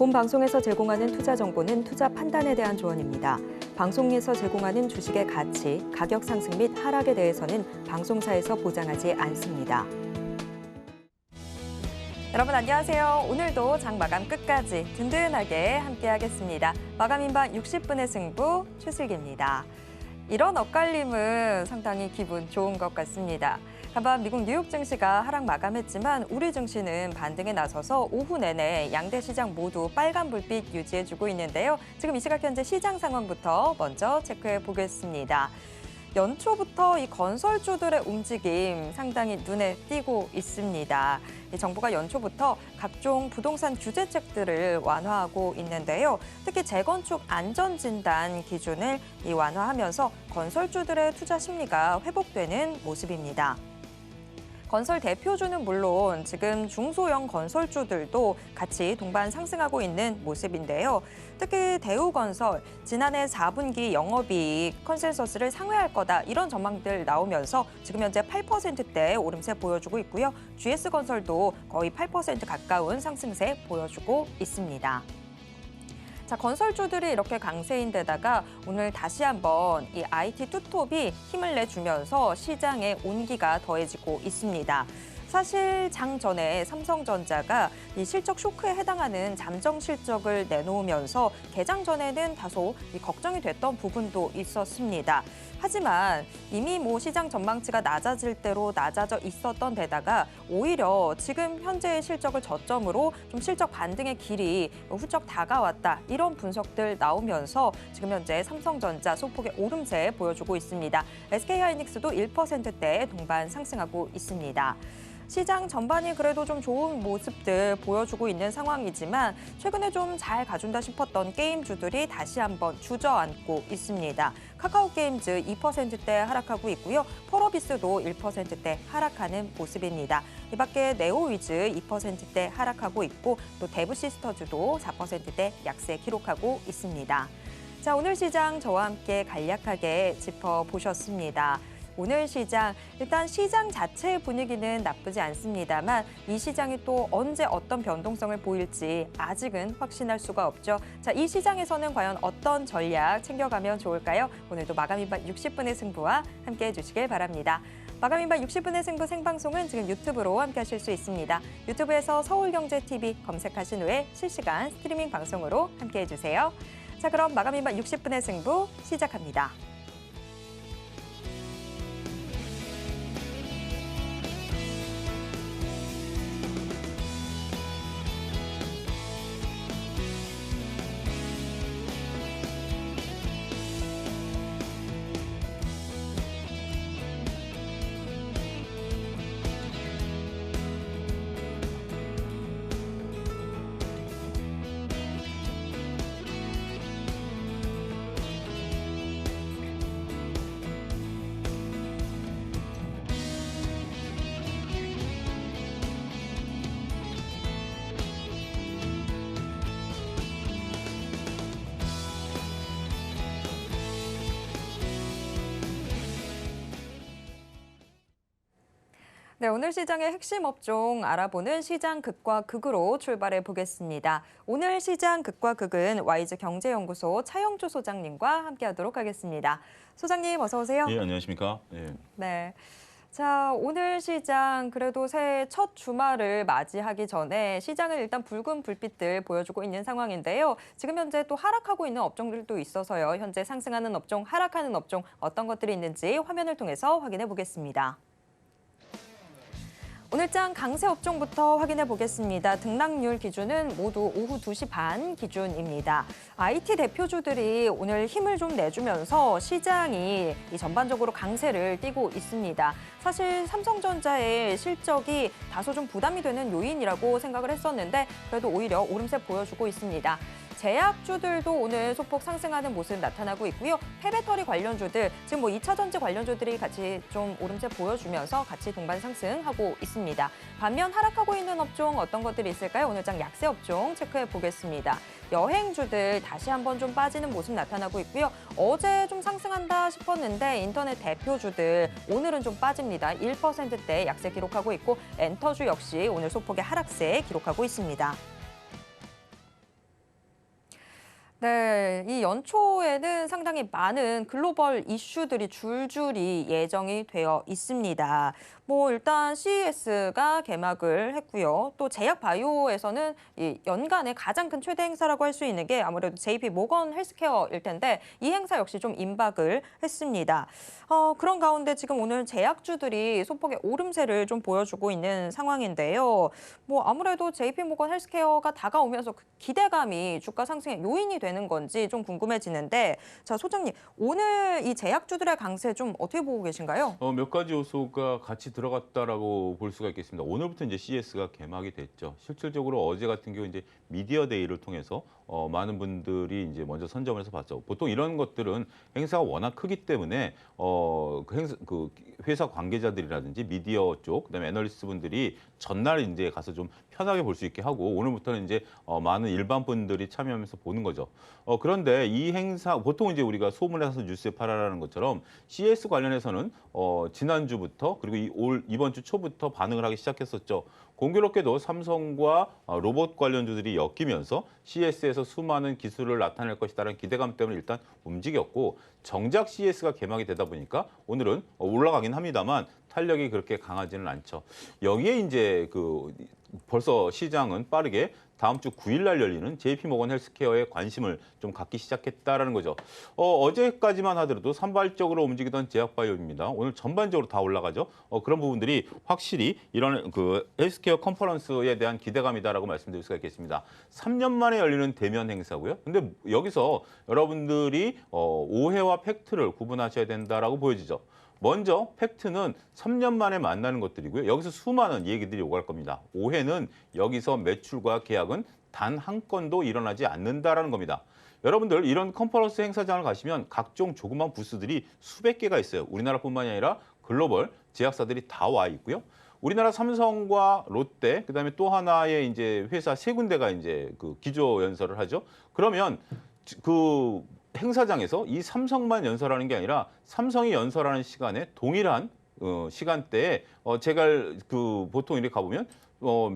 본 방송에서 제공하는 투자 정보는 투자 판단에 대한 조언입니다. 방송에서 제공하는 주식의 가치, 가격 상승 및 하락에 대해서는 방송사에서 보장하지 않습니다. 여러분 안녕하세요. 오늘도 장 마감 끝까지 든든하게 함께하겠습니다. 마감인반 60분의 승부 최슬기입니다. 이런 엇갈림은 상당히 기분 좋은 것 같습니다. 간밤 미국 뉴욕 증시가 하락 마감했지만 우리 증시는 반등에 나서서 오후 내내 양대 시장 모두 빨간 불빛 유지해주고 있는데요. 지금 이 시각 현재 시장 상황부터 먼저 체크해 보겠습니다. 연초부터 이 건설주들의 움직임 상당히 눈에 띄고 있습니다. 정부가 연초부터 각종 부동산 규제책들을 완화하고 있는데요. 특히 재건축 안전진단 기준을 완화하면서 건설주들의 투자 심리가 회복되는 모습입니다. 건설 대표주는 물론 지금 중소형 건설주들도 같이 동반 상승하고 있는 모습인데요. 특히 대우건설, 지난해 4분기 영업이익 컨센서스를 상회할 거다 이런 전망들 나오면서 지금 현재 8%대 오름세 보여주고 있고요. GS건설도 거의 8% 가까운 상승세 보여주고 있습니다. 자, 건설주들이 이렇게 강세인 데다가 오늘 다시 한번 이 IT 투톱이 힘을 내주면서 시장에 온기가 더해지고 있습니다. 사실 장 전에 삼성전자가 이 실적 쇼크에 해당하는 잠정 실적을 내놓으면서 개장 전에는 다소 걱정이 됐던 부분도 있었습니다. 하지만 이미 시장 전망치가 낮아질 대로 낮아져 있었던 데다가 오히려 지금 현재의 실적을 저점으로 좀 실적 반등의 길이 훌쩍 다가왔다. 이런 분석들 나오면서 지금 현재 삼성전자 소폭의 오름세 보여주고 있습니다. SK하이닉스도 1%대 동반 상승하고 있습니다. 시장 전반이 그래도 좀 좋은 모습들 보여주고 있는 상황이지만 최근에 좀 잘 가준다 싶었던 게임주들이 다시 한번 주저앉고 있습니다. 카카오게임즈 2%대 하락하고 있고요. 펄어비스도 1%대 하락하는 모습입니다. 이 밖에 네오위즈 2%대 하락하고 있고 또 대부시스터즈도 4%대 약세 기록하고 있습니다. 자, 오늘 시장 저와 함께 간략하게 짚어보셨습니다. 오늘 시장, 일단 시장 자체의 분위기는 나쁘지 않습니다만 이 시장이 또 언제 어떤 변동성을 보일지 아직은 확신할 수가 없죠. 자, 이 시장에서는 과연 어떤 전략 챙겨가면 좋을까요? 오늘도 마감인반 60분의 승부와 함께해 주시길 바랍니다. 마감인반 60분의 승부 생방송은 지금 유튜브로 함께하실 수 있습니다. 유튜브에서 서울경제TV 검색하신 후에 실시간 스트리밍 방송으로 함께해 주세요. 자, 그럼 마감인반 60분의 승부 시작합니다. 네, 오늘 시장의 핵심 업종 알아보는 시장 극과 극으로 출발해 보겠습니다. 오늘 시장 극과 극은 와이즈 경제연구소 차영주 소장님과 함께하도록 하겠습니다. 소장님 어서 오세요. 예, 안녕하십니까. 예. 네. 자, 오늘 시장 그래도 새해 첫 주말을 맞이하기 전에 시장은 일단 붉은 불빛들 보여주고 있는 상황인데요. 지금 현재 또 하락하고 있는 업종들도 있어서요. 현재 상승하는 업종, 하락하는 업종 어떤 것들이 있는지 화면을 통해서 확인해 보겠습니다. 오늘장 강세 업종부터 확인해 보겠습니다. 등락률 기준은 모두 오후 2시 반 기준입니다. IT 대표주들이 오늘 힘을 좀 내주면서 시장이 전반적으로 강세를 띠고 있습니다. 사실 삼성전자의 실적이 다소 좀 부담이 되는 요인이라고 생각을 했었는데 그래도 오히려 오름세 보여주고 있습니다. 제약주들도 오늘 소폭 상승하는 모습 나타나고 있고요. 폐배터리 관련주들, 지금 2차 전지 관련주들이 같이 좀 오름세 보여주면서 같이 동반 상승하고 있습니다. 반면 하락하고 있는 업종 어떤 것들이 있을까요? 오늘장 약세 업종 체크해 보겠습니다. 여행주들 다시 한번 좀 빠지는 모습 나타나고 있고요. 어제 좀 상승한다 싶었는데 인터넷 대표주들 오늘은 좀 빠집니다. 1%대 약세 기록하고 있고 엔터주 역시 오늘 소폭의 하락세 기록하고 있습니다. 네, 이 연초에는 상당히 많은 글로벌 이슈들이 줄줄이 예정이 되어 있습니다. 뭐 일단 CES가 개막을 했고요. 또 제약 바이오에서는 이 연간의 가장 큰 최대 행사라고 할 수 있는 게 아무래도 JP 모건 헬스케어일 텐데 이 행사 역시 좀 임박을 했습니다. 그런 가운데 지금 오늘 제약주들이 소폭의 오름세를 좀 보여주고 있는 상황인데요. 뭐 아무래도 JP 모건 헬스케어가 다가오면서 그 기대감이 주가 상승의 요인이 되는 건지 좀 궁금해지는데, 자, 소장님, 오늘 이 제약주들의 강세 좀 어떻게 보고 계신가요? 몇 가지 요소가 같이 들어갔다라고 볼 수가 있겠습니다. 오늘부터 이제 CES가 개막이 됐죠. 실질적으로 어제 같은 경우 이제 미디어 데이를 통해서 많은 분들이 이제 먼저 선점을 해서 봤죠. 보통 이런 것들은 행사가 워낙 크기 때문에 그 회사 관계자들이라든지 미디어 쪽, 그다음에 애널리스트 분들이 전날 이제 가서 좀 편하게 볼 수 있게 하고 오늘부터는 이제 많은 일반 분들이 참여하면서 보는 거죠. 그런데 이 행사 보통 이제 우리가 소문에 사서 뉴스에 팔아라는 것처럼 CS 관련해서는 지난주부터 그리고 이번 주 초부터 반응을 하기 시작했었죠. 공교롭게도 삼성과 로봇 관련주들이 엮이면서 CS에서 수많은 기술을 나타낼 것이다라는 기대감 때문에 일단 움직였고 정작 CS가 개막이 되다 보니까 오늘은 올라가긴 합니다만 탄력이 그렇게 강하지는 않죠. 여기에 이제 벌써 시장은 빠르게 다음 주 9일 날 열리는 JP모건 헬스케어에 관심을 좀 갖기 시작했다라는 거죠. 어제까지만 하더라도 산발적으로 움직이던 제약바이오입니다. 오늘 전반적으로 다 올라가죠. 그런 부분들이 확실히 이런 헬스케어 컨퍼런스에 대한 기대감이다라고 말씀드릴 수가 있겠습니다. 3년 만에 열리는 대면 행사고요. 근데 여기서 여러분들이 오해와 팩트를 구분하셔야 된다라고 보여지죠. 먼저 팩트는 3년 만에 만나는 것들이고요. 여기서 수많은 얘기들이 오갈 겁니다. 오해는 여기서 매출과 계약은 단 한 건도 일어나지 않는다라는 겁니다. 여러분들 이런 컨퍼런스 행사장을 가시면 각종 조그만 부스들이 수백 개가 있어요. 우리나라뿐만이 아니라 글로벌 제약사들이 다 와 있고요. 우리나라 삼성과 롯데, 그다음에 또 하나의 이제 회사 세 군데가 이제 기조 연설을 하죠. 그러면 행사장에서 이 삼성만 연설하는 게 아니라 삼성이 연설하는 시간에 동일한 시간대에 제가 보통 이렇게 가보면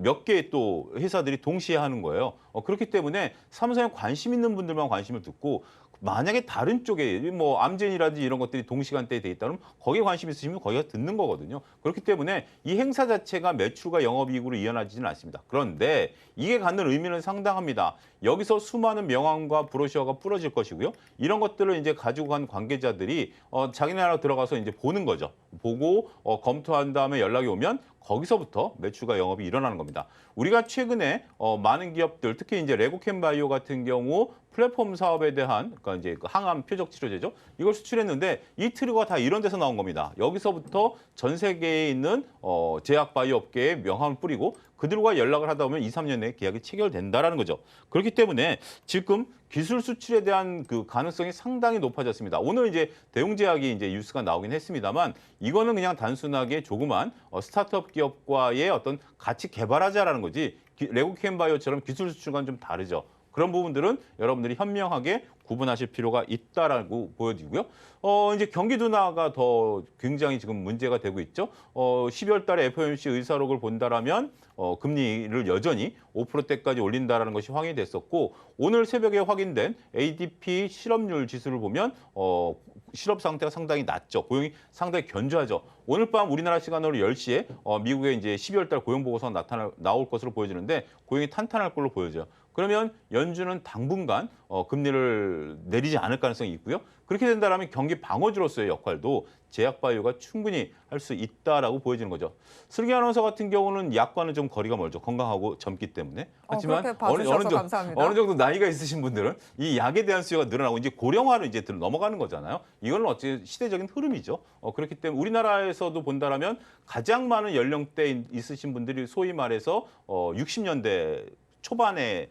몇 개의 또 회사들이 동시에 하는 거예요. 그렇기 때문에 삼성에 관심 있는 분들만 관심을 듣고 만약에 다른 쪽에 뭐 암젠이라든지 이런 것들이 동시간대에 돼 있다면 거기에 관심 있으시면 거기가 듣는 거거든요. 그렇기 때문에 이 행사 자체가 매출과 영업이익으로 이어나지는 않습니다. 그런데 이게 갖는 의미는 상당합니다. 여기서 수많은 명함과 브로셔가 뿌려질 것이고요. 이런 것들을 이제 가지고 간 관계자들이 자기네 나라 들어가서 이제 보는 거죠. 보고 검토한 다음에 연락이 오면 거기서부터 매출과 영업이 일어나는 겁니다. 우리가 최근에 많은 기업들, 특히 이제 레고캠 바이오 같은 경우 플랫폼 사업에 대한 그러니까 이제 항암 표적 치료제죠. 이걸 수출했는데 이 트리거가 다 이런 데서 나온 겁니다. 여기서부터 전 세계에 있는 제약 바이오 업계에 명함을 뿌리고 그들과 연락을 하다 보면 2, 3년 내에 계약이 체결된다라는 거죠. 그렇기 때문에 지금 기술 수출에 대한 가능성이 상당히 높아졌습니다. 오늘 이제 대웅제약이 이제 뉴스가 나오긴 했습니다만 이거는 그냥 단순하게 조그만 스타트업 기업과의 어떤 같이 개발하자라는 거지 레고캠 바이오처럼 기술 수출과는 좀 다르죠. 그런 부분들은 여러분들이 현명하게 구분하실 필요가 있다라고 보여지고요. 이제 경기 둔화가 더 굉장히 지금 문제가 되고 있죠. 12월 달에 FOMC 의사록을 본다라면 금리를 여전히 5%대까지 올린다라는 것이 확인이 됐었고 오늘 새벽에 확인된 ADP 실업률 지수를 보면 실업 상태가 상당히 낮죠. 고용이 상당히 견조하죠. 오늘 밤 우리나라 시간으로 10시에 미국의 이제 12월 달 고용 보고서가 나올 것으로 보여지는데 고용이 탄탄할 걸로 보여져요. 그러면 연준은 당분간 금리를 내리지 않을 가능성이 있고요. 그렇게 된다면 경기 방어주로서의 역할도 제약바이오가 충분히 할 수 있다라고 보여지는 거죠. 슬기 아나운서 같은 경우는 약과는 좀 거리가 멀죠. 건강하고 젊기 때문에. 하지만 어느 정도 나이가 있으신 분들은 이 약에 대한 수요가 늘어나고 이제 고령화로 이제 넘어가는 거잖아요. 이거는 어찌 시대적인 흐름이죠. 그렇기 때문에 우리나라에서도 본다라면 가장 많은 연령대 있으신 분들이 소위 말해서 60년대 초반에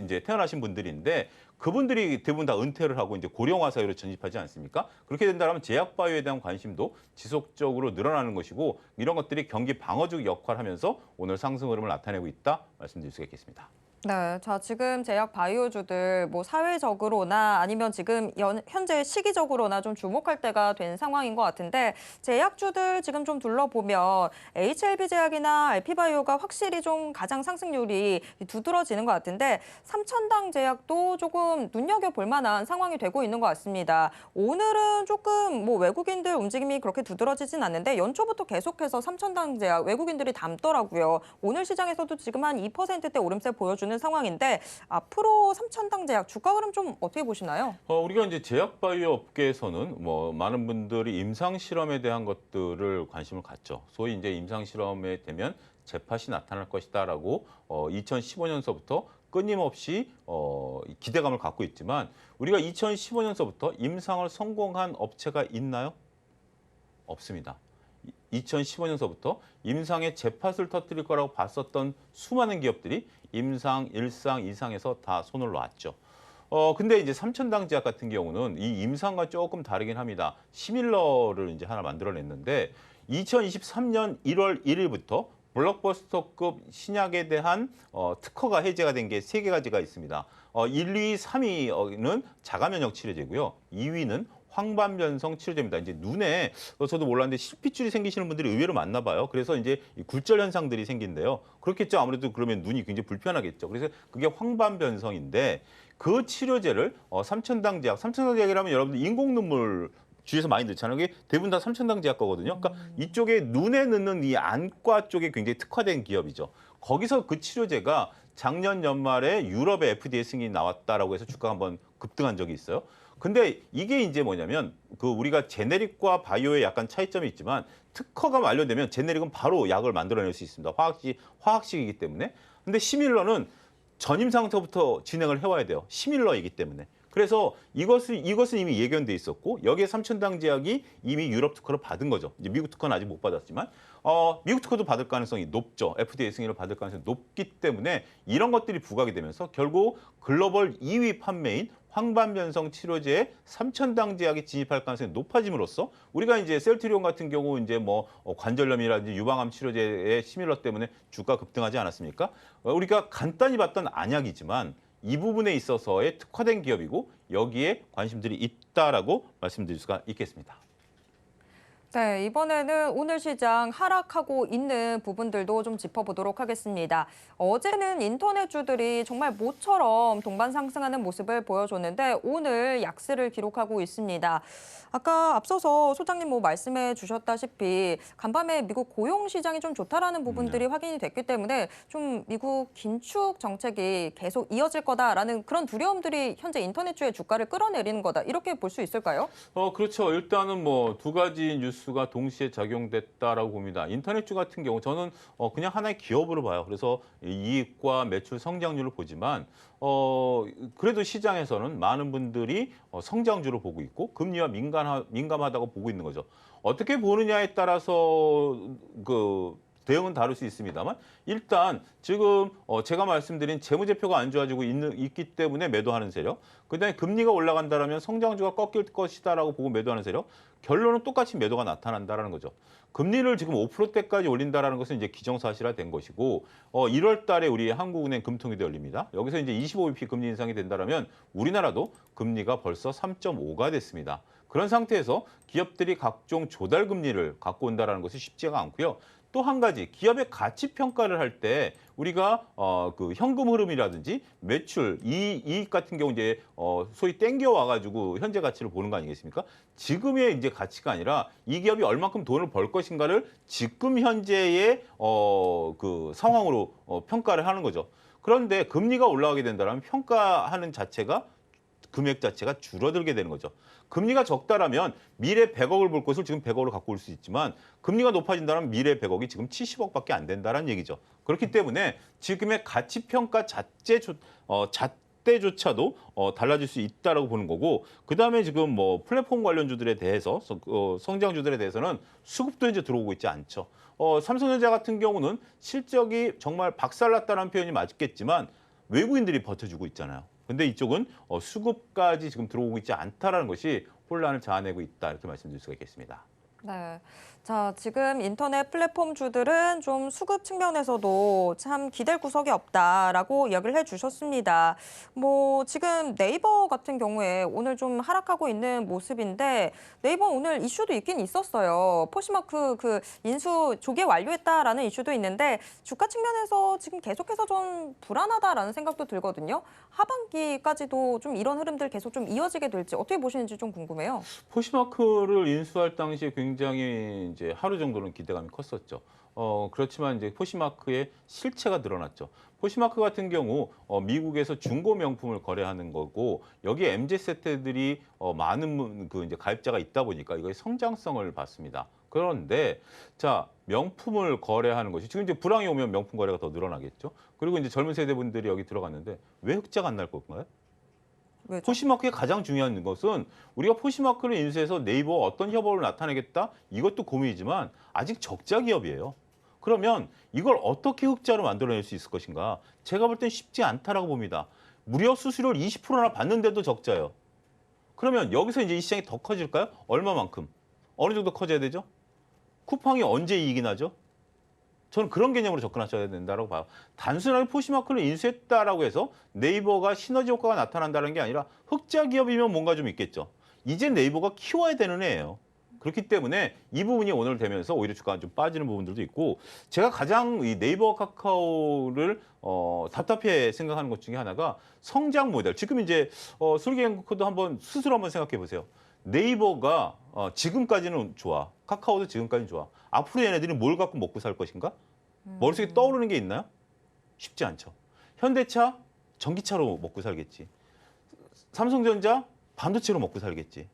이제 태어나신 분들인데 그분들이 대부분 다 은퇴를 하고 이제 고령화 사회로 전입하지 않습니까? 그렇게 된다면 제약바이오에 대한 관심도 지속적으로 늘어나는 것이고 이런 것들이 경기 방어적 역할을 하면서 오늘 상승 흐름을 나타내고 있다 말씀드릴 수가 있겠습니다. 네, 자 지금 제약 바이오주들 뭐 사회적으로나 아니면 지금 현재 시기적으로나 좀 주목할 때가 된 상황인 것 같은데 제약주들 지금 좀 둘러보면 HLB 제약이나 알피바이오가 확실히 좀 가장 상승률이 두드러지는 것 같은데 삼천당 제약도 조금 눈여겨볼 만한 상황이 되고 있는 것 같습니다. 오늘은 조금 뭐 외국인들 움직임이 그렇게 두드러지진 않는데 연초부터 계속해서 삼천당 제약 외국인들이 담더라고요. 오늘 시장에서도 지금 한 2%대 오름세 보여주는 상황인데 앞으로 삼천당 제약 주가 흐름 좀 어떻게 보시나요? 우리가 이제 제약 바이오 업계에서는 뭐 많은 분들이 임상 실험에 대한 것들을 관심을 갖죠. 소위 이제 임상 실험에 되면 재팟이 나타날 것이다라고 2015년서부터 끊임없이 기대감을 갖고 있지만 우리가 2015년서부터 임상을 성공한 업체가 있나요? 없습니다. 2015년서부터 임상의 재팟을 터뜨릴 거라고 봤었던 수많은 기업들이 임상 1상, 2상에서 다 손을 놨죠. 근데 이제 삼천당 제약 같은 경우는 이 임상과 조금 다르긴 합니다. 시밀러를 이제 하나 만들어냈는데 2023년 1월 1일부터 블록버스터급 신약에 대한 특허가 해제가 된 게 세 가지가 있습니다. 1, 2, 3위는 자가면역 치료제고요. 2위는 황반변성 치료제입니다. 이제 눈에 저도 몰랐는데 실핏줄이 생기시는 분들이 의외로 많나 봐요. 그래서 이제 이 굴절 현상들이 생긴대요. 그렇겠죠. 아무래도 그러면 눈이 굉장히 불편하겠죠. 그래서 그게 황반변성인데 그 치료제를 삼천당 제약이라면 여러분들 인공 눈물 주위에서 많이 넣잖아요. 이게 대부분 다 삼천당 제약 거거든요. 그러니까 이쪽에 눈에 넣는 이 안과 쪽에 굉장히 특화된 기업이죠. 거기서 그 치료제가 작년 연말에 유럽의 FDA 승인이 나왔다라고 해서 주가가 한번 급등한 적이 있어요. 근데 이게 이제 뭐냐면 그 우리가 제네릭과 바이오의 약간 차이점이 있지만 특허가 완료되면 제네릭은 바로 약을 만들어낼 수 있습니다. 화학식이기 때문에. 근데 시밀러는 전임 상태부터 진행을 해와야 돼요. 시밀러이기 때문에. 그래서 이것은 이미 예견돼 있었고 여기에 삼천당 제약이 이미 유럽 특허를 받은 거죠. 이제 미국 특허는 아직 못 받았지만 미국 특허도 받을 가능성이 높죠. FDA 승인을 받을 가능성이 높기 때문에 이런 것들이 부각이 되면서 결국 글로벌 2위 판매인 황반변성 치료제에 삼천당 제약이 진입할 가능성이 높아짐으로써 우리가 이제 셀트리온 같은 경우 이제 뭐 관절염이라든지 유방암 치료제의 시밀러 때문에 주가 급등하지 않았습니까? 우리가 간단히 봤던 안약이지만 이 부분에 있어서의 특화된 기업이고 여기에 관심들이 있다라고 말씀드릴 수가 있겠습니다. 네, 이번에는 오늘 시장 하락하고 있는 부분들도 좀 짚어보도록 하겠습니다. 어제는 인터넷주들이 정말 모처럼 동반 상승하는 모습을 보여줬는데 오늘 약세를 기록하고 있습니다. 아까 앞서서 소장님 뭐 말씀해 주셨다시피 간밤에 미국 고용 시장이 좀 좋다라는 부분들이 확인이 됐기 때문에 좀 미국 긴축 정책이 계속 이어질 거다라는 그런 두려움들이 현재 인터넷주의 주가를 끌어내리는 거다. 이렇게 볼 수 있을까요? 그렇죠. 일단은 뭐 두 가지 뉴스가 동시에 작용됐다라고 봅니다. 인터넷주 같은 경우 저는 그냥 하나의 기업으로 봐요. 그래서 이익과 매출 성장률을 보지만 그래도 시장에서는 많은 분들이 성장주를 보고 있고 금리와 민감하다고 보고 있는 거죠. 어떻게 보느냐에 따라서 그 대응은 다를 수 있습니다만 일단 지금 제가 말씀드린 재무제표가 안 좋아지고 있기 때문에 매도하는 세력, 그다음에 금리가 올라간다라면 성장주가 꺾일 것이다라고 보고 매도하는 세력, 결론은 똑같이 매도가 나타난다라는 거죠. 금리를 지금 5%대까지 올린다라는 것은 이제 기정사실화된 것이고 1월 달에 우리 한국은행 금통위도 열립니다. 여기서 이제 25bp 금리 인상이 된다라면 우리나라도 금리가 벌써 3.5가 됐습니다. 그런 상태에서 기업들이 각종 조달 금리를 갖고 온다라는 것이 쉽지가 않고요. 또 한 가지 기업의 가치 평가를 할 때 우리가 그 현금 흐름이라든지 매출, 이익 같은 경우 이제 소위 땡겨 와가지고 현재 가치를 보는 거 아니겠습니까? 지금의 이제 가치가 아니라 이 기업이 얼마큼 돈을 벌 것인가를 지금 현재의 그 상황으로 평가를 하는 거죠. 그런데 금리가 올라가게 된다면 평가하는 자체가 금액 자체가 줄어들게 되는 거죠. 금리가 적다라면 미래 100억을 벌 것을 지금 100억으로 갖고 올 수 있지만 금리가 높아진다면 미래 100억이 지금 70억밖에 안 된다는 얘기죠. 그렇기 때문에 지금의 가치 평가 잣대조차도 달라질 수 있다라고 보는 거고 그다음에 지금 뭐 플랫폼 관련주들에 대해서 성장주들에 대해서는 수급도 이제 들어오고 있지 않죠. 삼성전자 같은 경우는 실적이 정말 박살났다는 표현이 맞겠지만 외국인들이 버텨주고 있잖아요. 근데 이쪽은 수급까지 지금 들어오고 있지 않다라는 것이 혼란을 자아내고 있다 이렇게 말씀드릴 수가 있겠습니다. 네. 자, 지금 인터넷 플랫폼 주들은 좀 수급 측면에서도 참 기댈 구석이 없다라고 이야기를 해주셨습니다. 뭐 지금 네이버 같은 경우에 오늘 좀 하락하고 있는 모습인데 네이버 오늘 이슈도 있긴 있었어요. 포시마크 그 인수 조기 완료했다라는 이슈도 있는데 주가 측면에서 지금 계속해서 좀 불안하다라는 생각도 들거든요. 하반기까지도 좀 이런 흐름들 계속 좀 이어지게 될지 어떻게 보시는지 좀 궁금해요. 포시마크를 인수할 당시에 굉장히 이제 하루 정도는 기대감이 컸었죠. 그렇지만 이제 포시마크의 실체가 드러났죠. 포시마크 같은 경우 미국에서 중고 명품을 거래하는 거고 여기에 MZ 세대들이 많은 그 이제 가입자가 있다 보니까 이거의 성장성을 봤습니다. 그런데 자 명품을 거래하는 것이 지금 이제 불황이 오면 명품 거래가 더 늘어나겠죠. 그리고 이제 젊은 세대분들이 여기 들어갔는데 왜 흑자가 안 날 건가요? 왜죠? 포시마크의 가장 중요한 것은 우리가 포시마크를 인수해서 네이버와 어떤 협업을 나타내겠다 이것도 고민이지만 아직 적자 기업이에요. 그러면 이걸 어떻게 흑자로 만들어낼 수 있을 것인가? 제가 볼 땐 쉽지 않다라고 봅니다. 무려 수수료를 20%나 받는데도 적자예요. 그러면 여기서 이제 이 시장이 더 커질까요? 얼마만큼? 어느 정도 커져야 되죠? 쿠팡이 언제 이익이 나죠? 저는 그런 개념으로 접근하셔야 된다고 봐요. 단순하게 포시마크를 인수했다라고 해서 네이버가 시너지 효과가 나타난다는 게 아니라 흑자 기업이면 뭔가 좀 있겠죠. 이제 네이버가 키워야 되는 애예요. 그렇기 때문에 이 부분이 오늘 되면서 오히려 주가가 좀 빠지는 부분들도 있고 제가 가장 이 네이버 카카오를 답답해 생각하는 것 중에 하나가 성장 모델. 지금 이제 슬기앵커도 한번 스스로 한번 생각해 보세요. 네이버가 지금까지는 좋아. 카카오도 지금까지는 좋아. 앞으로 얘네들이 뭘 갖고 먹고 살 것인가? 머릿속에 떠오르는 게 있나요? 쉽지 않죠. 현대차 전기차로 먹고 살겠지. 삼성전자 반도체로 먹고 살겠지.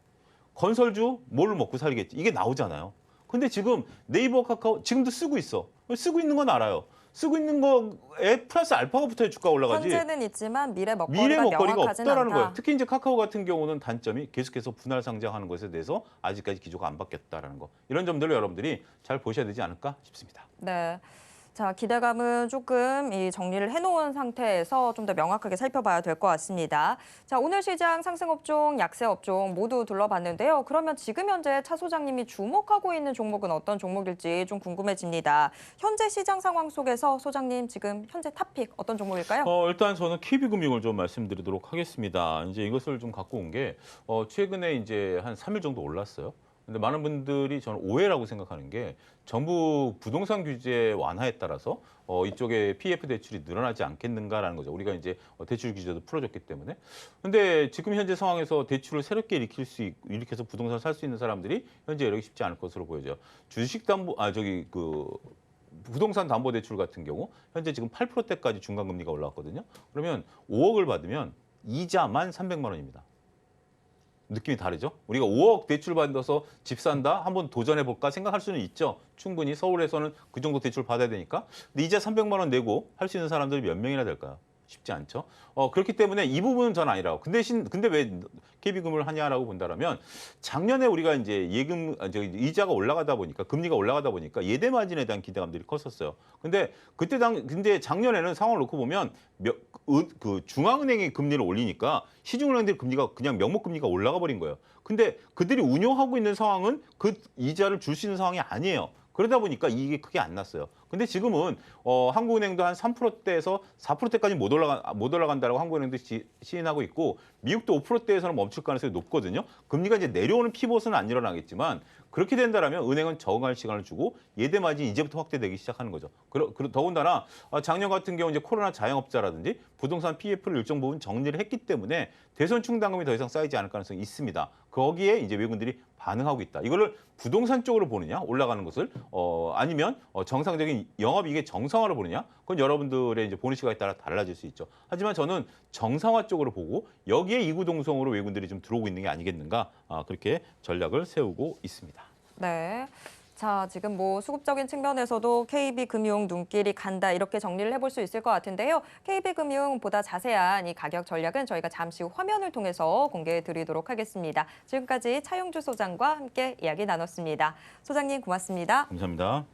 건설주 뭘로 먹고 살겠지. 이게 나오잖아요. 근데 지금 네이버 카카오 지금도 쓰고 있어. 쓰고 있는 건 알아요. 쓰고 있는 거에 플러스 알파가 붙어야 주가가 올라가지. 현재는 있지만 미래 먹거리가 명확하진 없다라는 않다. 거예요. 특히 이제 카카오 같은 경우는 단점이 계속해서 분할 상장하는 것에 대해서 아직까지 기조가 안 바뀌었다라는 거. 이런 점들을 여러분들이 잘 보셔야 되지 않을까 싶습니다. 네. 자, 기대감은 조금 이 정리를 해놓은 상태에서 좀 더 명확하게 살펴봐야 될 것 같습니다. 자, 오늘 시장 상승업종, 약세업종 모두 둘러봤는데요. 그러면 지금 현재 차 소장님이 주목하고 있는 종목은 어떤 종목일지 좀 궁금해집니다. 현재 시장 상황 속에서 소장님 지금 현재 탑픽 어떤 종목일까요? 일단 저는 KB금융을 좀 말씀드리도록 하겠습니다. 이제 이것을 좀 갖고 온 게 최근에 이제 한 3일 정도 올랐어요. 근데 많은 분들이 저는 오해라고 생각하는 게 정부 부동산 규제 완화에 따라서 이쪽에 PF 대출이 늘어나지 않겠는가라는 거죠. 우리가 이제 대출 규제도 풀어줬기 때문에. 근데 지금 현재 상황에서 대출을 새롭게 일으켜서 부동산 살 수 있는 사람들이 현재 이러기 쉽지 않을 것으로 보여져요. 부동산 담보 대출 같은 경우 현재 지금 8%대까지 중간 금리가 올라왔거든요. 그러면 5억을 받으면 이자만 300만 원입니다. 느낌이 다르죠? 우리가 5억 대출 받아서 집 산다? 한번 도전해 볼까 생각할 수는 있죠. 충분히 서울에서는 그 정도 대출 받아야 되니까. 근데 이자 300만 원 내고 할 수 있는 사람들이 몇 명이나 될까요? 쉽지 않죠. 그렇기 때문에 이 부분은 전 아니라고. 근데 왜 KB금을 하냐라고 본다라면 작년에 우리가 이제 이자가 올라가다 보니까 금리가 올라가다 보니까 예대 마진에 대한 기대감들이 컸었어요. 근데 근데 작년에는 상황을 놓고 보면 그 중앙은행이 금리를 올리니까 시중은행들 금리가 그냥 명목 금리가 올라가 버린 거예요. 근데 그들이 운용하고 있는 상황은 그 이자를 줄 수 있는 상황이 아니에요. 그러다 보니까 이익이 크게 안 났어요. 근데 지금은 한국은행도 한 3%대에서 4%대까지 못 올라간다라고 한국은행도 시인하고 있고 미국도 5%대에서는 멈출 가능성이 높거든요. 금리가 이제 내려오는 피봇은 안 일어나겠지만 그렇게 된다라면 은행은 적응할 시간을 주고 예대 마진이 이제부터 확대되기 시작하는 거죠. 더군다나 작년 같은 경우 이제 코로나 자영업자라든지 부동산 PF를 일정 부분 정리를 했기 때문에 대손 충당금이 더 이상 쌓이지 않을 가능성이 있습니다. 거기에 이제 외국인들이 반응하고 있다. 이거를 부동산 쪽으로 보느냐, 올라가는 것을 아니면 정상적인 영업이익의 정상화로 보느냐, 그건 여러분들의 이제 보는 시각에 따라 달라질 수 있죠. 하지만 저는 정상화 쪽으로 보고 여기에 이구동성으로 외국인들이 좀 들어오고 있는 게 아니겠는가 그렇게 전략을 세우고 있습니다. 네. 자, 지금 뭐 수급적인 측면에서도 KB금융 눈길이 간다 이렇게 정리를 해볼 수 있을 것 같은데요. KB금융 보다 자세한 이 가격 전략은 저희가 잠시 후 화면을 통해서 공개해 드리도록 하겠습니다. 지금까지 차용주 소장과 함께 이야기 나눴습니다. 소장님 고맙습니다. 감사합니다.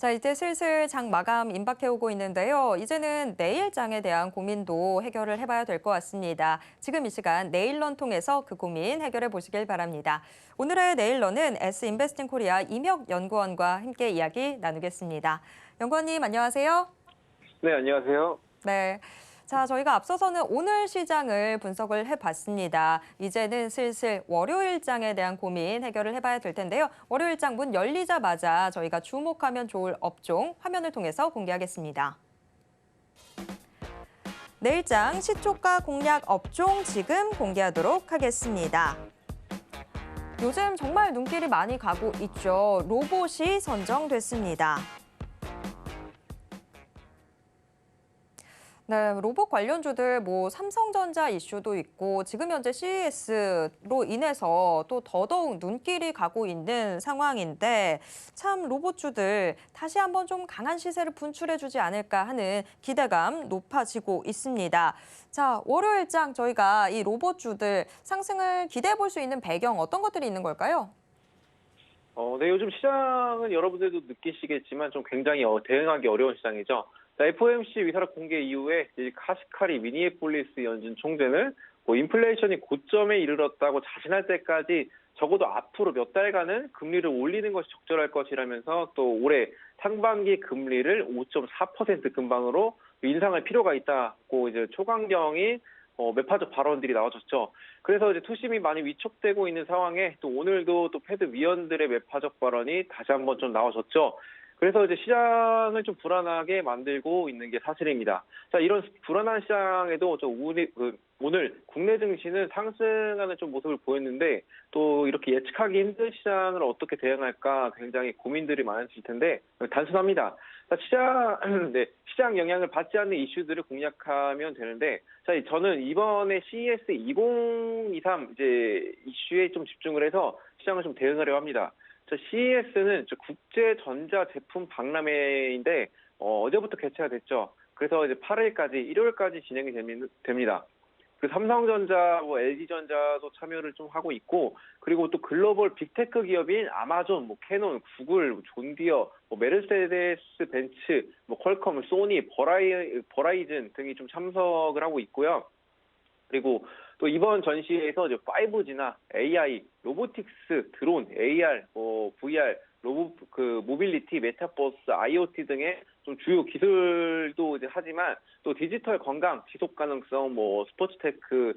자, 이제 슬슬 장 마감 임박해오고 있는데요. 이제는 내일장에 대한 고민도 해결을 해봐야 될 것 같습니다. 지금 이 시간 내일런 통해서 그 고민 해결해 보시길 바랍니다. 오늘의 내일런은 S인베스팅 코리아 임혁 연구원과 함께 이야기 나누겠습니다. 연구원님, 안녕하세요. 네, 안녕하세요. 네. 자, 저희가 앞서서는 오늘 시장을 분석을 해봤습니다. 이제는 슬슬 월요일장에 대한 고민 해결을 해봐야 될 텐데요. 월요일장 문 열리자마자 저희가 주목하면 좋을 업종 화면을 통해서 공개하겠습니다. 내일장 시초가 공략 업종 지금 공개하도록 하겠습니다. 요즘 정말 눈길이 많이 가고 있죠. 로봇이 선정됐습니다. 네, 로봇 관련주들 삼성전자 이슈도 있고 지금 현재 CES로 인해서 또 더더욱 눈길이 가고 있는 상황인데 참 로봇주들 다시 한번 좀 강한 시세를 분출해주지 않을까 하는 기대감 높아지고 있습니다. 자, 월요일장 저희가 이 로봇주들 상승을 기대해 볼 수 있는 배경 어떤 것들이 있는 걸까요? 네, 요즘 시장은 여러분들도 느끼시겠지만 좀 굉장히 대응하기 어려운 시장이죠. FOMC 위사락 공개 이후에 카시카리 미니애폴리스 연준 총재는 인플레이션이 고점에 이르렀다고 자신할 때까지 적어도 앞으로 몇 달간은 금리를 올리는 것이 적절할 것이라면서 또 올해 상반기 금리를 5.4% 근방으로 인상할 필요가 있다고 이제 초강경이 매파적 발언들이 나와줬죠. 그래서 이제 투심이 많이 위축되고 있는 상황에 또 오늘도 또 페드 위원들의 매파적 발언이 다시 한번 좀 나와줬죠. 그래서 이제 시장을 좀 불안하게 만들고 있는 게 사실입니다. 자, 이런 불안한 시장에도 오늘 국내 증시는 상승하는 좀 모습을 보였는데 또 이렇게 예측하기 힘든 시장을 어떻게 대응할까 굉장히 고민들이 많으실 텐데 단순합니다. 자, 시장 영향을 받지 않는 이슈들을 공략하면 되는데 자, 저는 이번에 CES 2023 이제 이슈에 좀 집중을 해서 시장을 좀 대응하려고 합니다. CES는 국제 전자 제품 박람회인데 어제부터 개최가 됐죠. 그래서 이제 8일까지 일요일까지 진행이 됩니다. 그 삼성전자, LG전자도 참여를 좀 하고 있고 그리고 또 글로벌 빅테크 기업인 아마존, 캐논, 구글, 존디어, 메르세데스 벤츠, 퀄컴, 소니, 버라이즌 등이 좀 참석을 하고 있고요. 그리고 또 이번 전시회에서 5G나 AI, 로보틱스, 드론, AR, VR, 모빌리티, 메타버스, IoT 등의 좀 주요 기술도 이제 하지만 또 디지털 건강, 지속 가능성, 스포츠테크,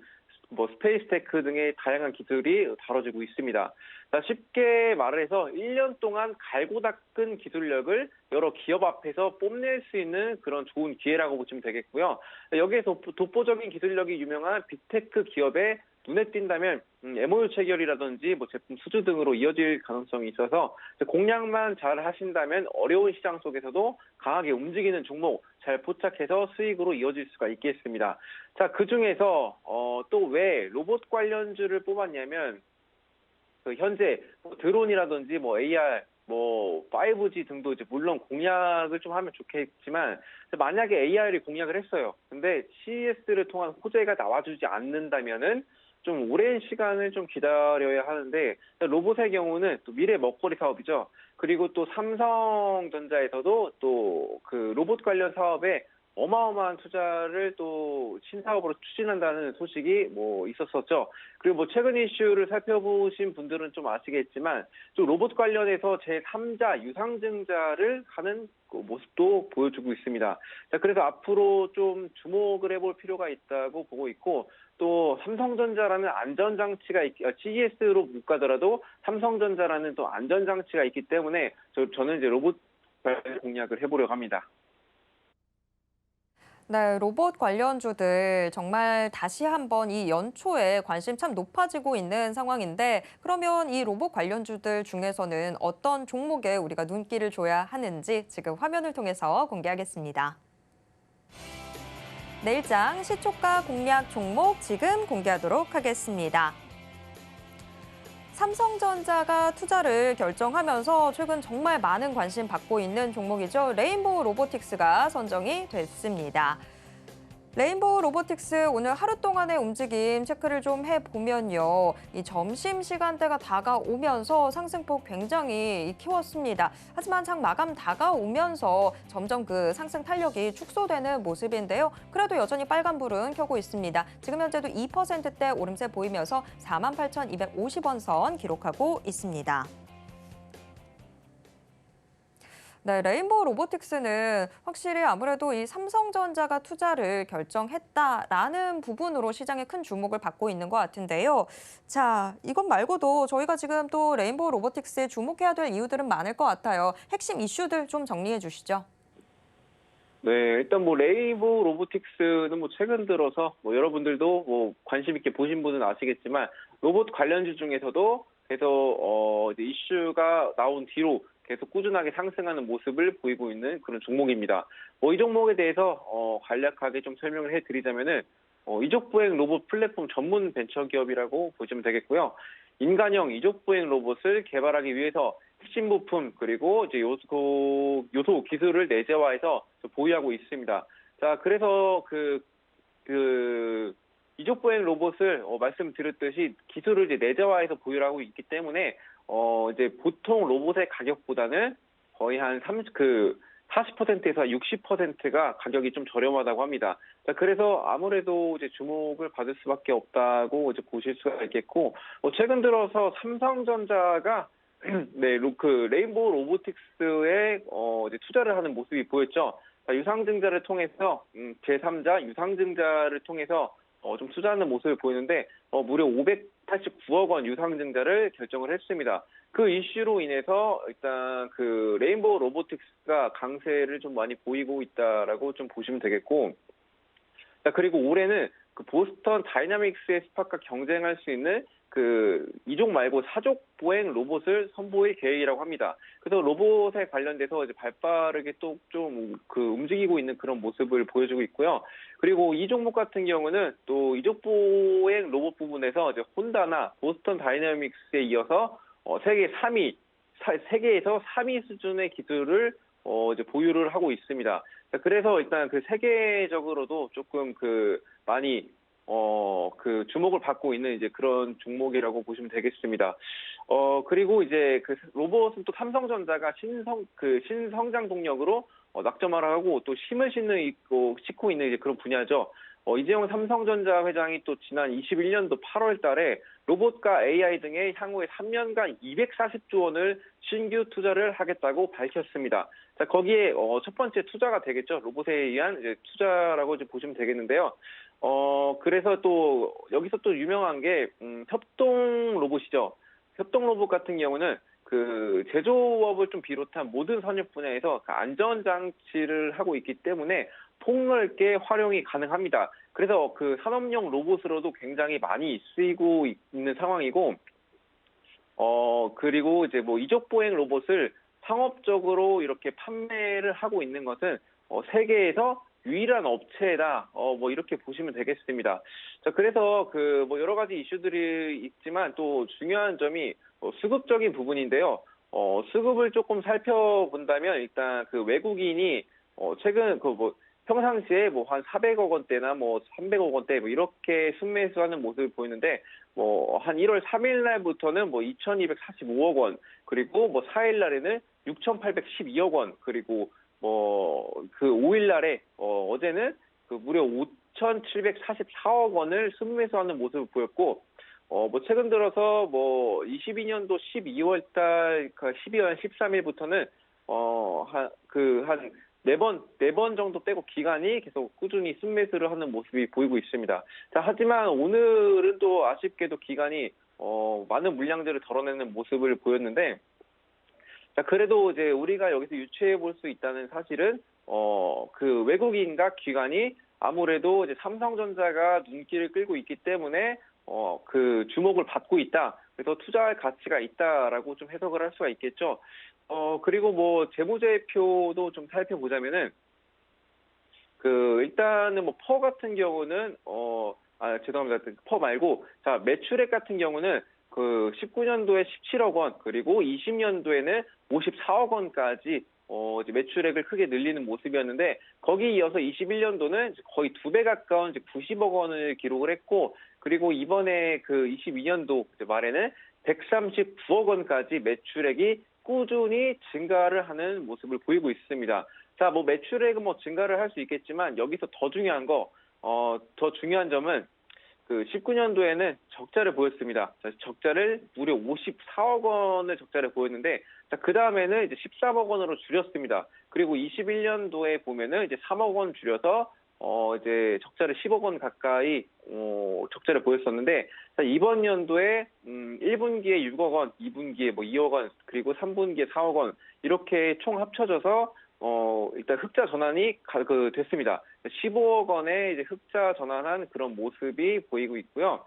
스페이스테크 등의 다양한 기술이 다뤄지고 있습니다. 자, 쉽게 말해서 1년 동안 갈고 닦은 기술력을 여러 기업 앞에서 뽐낼 수 있는 그런 좋은 기회라고 보시면 되겠고요. 여기에서 독보적인 기술력이 유명한 빅테크 기업에 눈에 띈다면 MOU 체결이라든지 제품 수주 등으로 이어질 가능성이 있어서 공략만 잘 하신다면 어려운 시장 속에서도 강하게 움직이는 종목 잘 포착해서 수익으로 이어질 수가 있겠습니다. 자, 그중에서 또 왜 로봇 관련주를 뽑았냐면 현재 드론이라든지 AR, 5G 등도 이제 물론 공략을 좀 하면 좋겠지만 만약에 AR이 공략을 했어요. 근데 CES를 통한 호재가 나와주지 않는다면은 좀 오랜 시간을 좀 기다려야 하는데 로봇의 경우는 또 미래 먹거리 사업이죠. 그리고 또 삼성전자에서도 또 그 로봇 관련 사업에 어마어마한 투자를 또 신사업으로 추진한다는 소식이 있었었죠. 그리고 최근 이슈를 살펴보신 분들은 좀 아시겠지만 또 로봇 관련해서 제3자 유상증자를 하는 그 모습도 보여주고 있습니다. 자, 그래서 앞으로 좀 주목을 해볼 필요가 있다고 보고 있고 또 삼성전자라는 안전장치가 CES로 못 가더라도 삼성전자라는 또 안전장치가 있기 때문에 저는 이제 로봇 공략을 해보려고 합니다. 네, 로봇 관련주들 정말 다시 한번 이 연초에 관심 참 높아지고 있는 상황인데 그러면 이 로봇 관련주들 중에서는 어떤 종목에 우리가 눈길을 줘야 하는지 지금 화면을 통해서 공개하겠습니다. 내일장 시초가 공략 종목 지금 공개하도록 하겠습니다. 삼성전자가 투자를 결정하면서 최근 정말 많은 관심 받고 있는 종목이죠. 레인보우 로보틱스가 선정이 됐습니다. 레인보우 로보틱스 오늘 하루 동안의 움직임 체크를 좀 해보면요. 이 점심 시간대가 다가오면서 상승폭 굉장히 키웠습니다. 하지만 장 마감 다가오면서 점점 그 상승 탄력이 축소되는 모습인데요. 그래도 여전히 빨간불은 켜고 있습니다. 지금 현재도 2%대 오름세 보이면서 48,250원 선 기록하고 있습니다. 네, 레인보우 로보틱스는 확실히 아무래도 이 삼성전자가 투자를 결정했다라는 부분으로 시장에 큰 주목을 받고 있는 것 같은데요. 자, 이것 말고도 저희가 지금 또 레인보우 로보틱스에 주목해야 될 이유들은 많을 것 같아요. 핵심 이슈들 좀 정리해 주시죠. 네, 일단 뭐 레인보우 로보틱스는 뭐 최근 들어서 뭐 여러분들도 뭐 관심 있게 보신 분은 아시겠지만 로봇 관련주 중에서도 계속 이제 이슈가 나온 뒤로 계속 꾸준하게 상승하는 모습을 보이고 있는 그런 종목입니다. 뭐 이 종목에 대해서 간략하게 좀 설명을 해드리자면은 이족보행 로봇 플랫폼 전문 벤처 기업이라고 보시면 되겠고요. 인간형 이족보행 로봇을 개발하기 위해서 핵심 부품 그리고 이제 요소 기술을 내재화해서 보유하고 있습니다. 자, 그래서 이족보행 로봇을 말씀드렸듯이 기술을 이제 내재화해서 보유를 하고 있기 때문에 이제 보통 로봇의 가격보다는 거의 한 40%에서 60%가 가격이 좀 저렴하다고 합니다. 자, 그래서 아무래도 이제 주목을 받을 수밖에 없다고 이제 보실 수가 있겠고, 최근 들어서 삼성전자가 네, 레인보우 로보틱스에 이제 투자를 하는 모습이 보였죠. 자, 유상증자를 통해서 제3자 유상증자를 통해서 좀 투자하는 모습을 보이는데 무려 589억 원 유상증자를 결정을 했습니다. 그 이슈로 인해서 일단 그 레인보우 로보틱스가 강세를 좀 많이 보이고 있다라고 좀 보시면 되겠고, 자, 그리고 올해는 그 보스턴 다이나믹스의 스팟과 경쟁할 수 있는 그 이족 말고 사족 보행 로봇을 선보일 계획이라고 합니다. 그래서 로봇에 관련돼서 이제 발빠르게 또 좀 움직이고 있는 그런 모습을 보여주고 있고요. 그리고 이 종목 같은 경우는 또 이족 보행 로봇 부분에서 이제 혼다나 보스턴 다이나믹스에 이어서 세계에서 3위 수준의 기술을 이제 보유를 하고 있습니다. 그래서 일단 그 세계적으로도 조금 많이 주목을 받고 있는 이제 그런 종목이라고 보시면 되겠습니다. 그리고 이제 그 로봇은 또 삼성전자가 신성장 동력으로 낙점을 하고 또 힘을 싣고 있는 이제 그런 분야죠. 이재용 삼성전자 회장이 또 지난 21년도 8월 달에 로봇과 AI 등의 향후에 3년간 240조 원을 신규 투자를 하겠다고 밝혔습니다. 자, 거기에 첫 번째 투자가 되겠죠. 로봇에 의한 이제 투자라고 이제 보시면 되겠는데요. 그래서 또 여기서 또 유명한 게 협동 로봇이죠. 협동 로봇 같은 경우는 그 제조업을 좀 비롯한 모든 산업 분야에서 안전 장치를 하고 있기 때문에 폭넓게 활용이 가능합니다. 그래서 그 산업용 로봇으로도 굉장히 많이 쓰이고 있는 상황이고, 그리고 이제 뭐 이족 보행 로봇을 상업적으로 이렇게 판매를 하고 있는 것은 세계에서 유일한 업체다. 뭐 이렇게 보시면 되겠습니다. 자, 그래서 뭐 여러 가지 이슈들이 있지만 또 중요한 점이 수급적인 부분인데요. 수급을 조금 살펴본다면 일단 그 외국인이 최근 평상시에 뭐 한 400억 원대나 뭐 300억 원대 뭐 이렇게 순매수하는 모습을 보이는데 한 1월 3일 날부터는 뭐 2,245억 원, 그리고 뭐 4일 날에는 6,812억 원, 그리고 그 5일 날에 어제는 무려 5,744억 원을 순매수하는 모습을 보였고, 최근 들어서 22년도 12월 달 12월 13일부터는 한 4번 정도 빼고 기간이 계속 꾸준히 순매수를 하는 모습이 보이고 있습니다. 자, 하지만 오늘은 또 아쉽게도 기간이 많은 물량들을 덜어내는 모습을 보였는데, 자, 그래도 이제 우리가 여기서 유추해 볼 수 있다는 사실은 그 외국인과 기관이 아무래도 이제 삼성전자가 눈길을 끌고 있기 때문에 그 주목을 받고 있다. 그래서 투자할 가치가 있다라고 좀 해석을 할 수가 있겠죠. 그리고 재무제표도 좀 살펴보자면은 일단은 퍼 같은 경우는 죄송합니다. 퍼 말고 자, 매출액 같은 경우는 19년도에 17억 원, 그리고 20년도에는 54억 원까지 이제 매출액을 크게 늘리는 모습이었는데 거기에 이어서 21년도는 거의 2배 가까운 이제 90억 원을 기록을 했고 그리고 이번에 그 22년도 말에는 139억 원까지 매출액이 꾸준히 증가를 하는 모습을 보이고 있습니다. 자, 뭐 매출액은 뭐 증가를 할 수 있겠지만 여기서 더 중요한 더 중요한 점은 그 19년도에는 적자를 보였습니다. 적자를 무려 54억 원의 적자를 보였는데, 자, 그 다음에는 이제 13억 원으로 줄였습니다. 그리고 21년도에 보면은 이제 3억 원 줄여서 이제 적자를 10억 원 가까이 적자를 보였었는데, 자, 이번 연도에 1분기에 6억 원, 2분기에 뭐 2억 원, 그리고 3분기에 4억 원 이렇게 총 합쳐져서 일단 흑자 전환이 됐습니다. 15억 원의 이제 흑자 전환한 그런 모습이 보이고 있고요.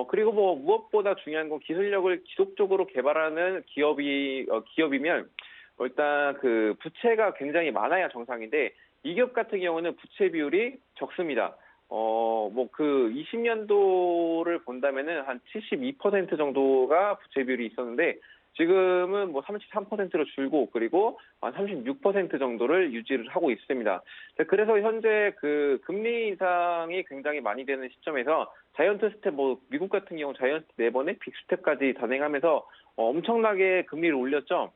그리고 뭐 무엇보다 중요한 건 기술력을 지속적으로 개발하는 기업이면 일단 그 부채가 굉장히 많아야 정상인데 이 기업 같은 경우는 부채 비율이 적습니다. 뭐 그 20년도를 본다면은 한 72% 정도가 부채 비율이 있었는데 지금은 뭐 33%로 줄고 그리고 한 36% 정도를 유지를 하고 있습니다. 그래서 현재 그 금리 인상이 굉장히 많이 되는 시점에서 자이언트 스텝 뭐 미국 같은 경우 자이언트 4번에 빅스텝까지 단행하면서 엄청나게 금리를 올렸죠.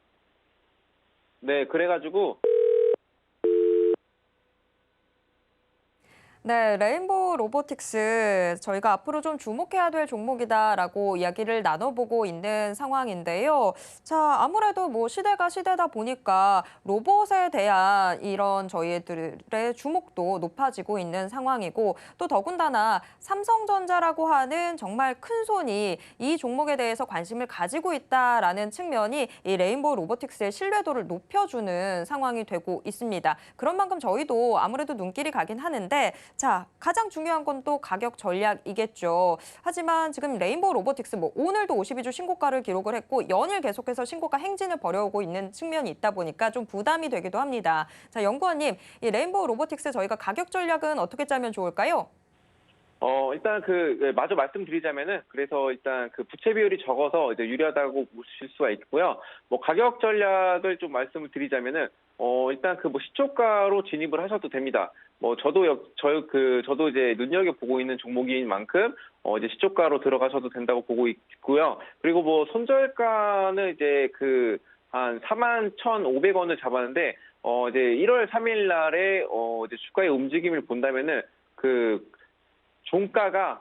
네, 그래가지고 네, 레인보우 로보틱스 저희가 앞으로 좀 주목해야 될 종목이다라고 이야기를 나눠보고 있는 상황인데요. 자, 아무래도 뭐 시대가 시대다 보니까 로봇에 대한 이런 저희들의 주목도 높아지고 있는 상황이고 또 더군다나 삼성전자라고 하는 정말 큰 손이 이 종목에 대해서 관심을 가지고 있다라는 측면이 이 레인보우 로보틱스의 신뢰도를 높여주는 상황이 되고 있습니다. 그런 만큼 저희도 아무래도 눈길이 가긴 하는데 자, 가장 중요한 건 또 가격 전략이겠죠. 하지만 지금 레인보우 로보틱스 뭐 오늘도 52주 신고가를 기록을 했고 연일 계속해서 신고가 행진을 벌여오고 있는 측면이 있다 보니까 좀 부담이 되기도 합니다. 자, 연구원님, 이 레인보우 로보틱스 저희가 가격 전략은 어떻게 짜면 좋을까요? 일단 마저 말씀드리자면은, 그래서 일단 그 부채 비율이 적어서 이제 유리하다고 보실 수가 있고요. 뭐 가격 전략을 좀 말씀을 드리자면은, 일단 그 뭐 시초가로 진입을 하셔도 됩니다. 뭐 저도 이제 눈여겨보고 있는 종목인 만큼, 이제 시초가로 들어가셔도 된다고 보고 있고요. 그리고 뭐 손절가는 이제 한 41,500원을 잡았는데, 이제 1월 3일 날에, 이제 주가의 움직임을 본다면은, 종가가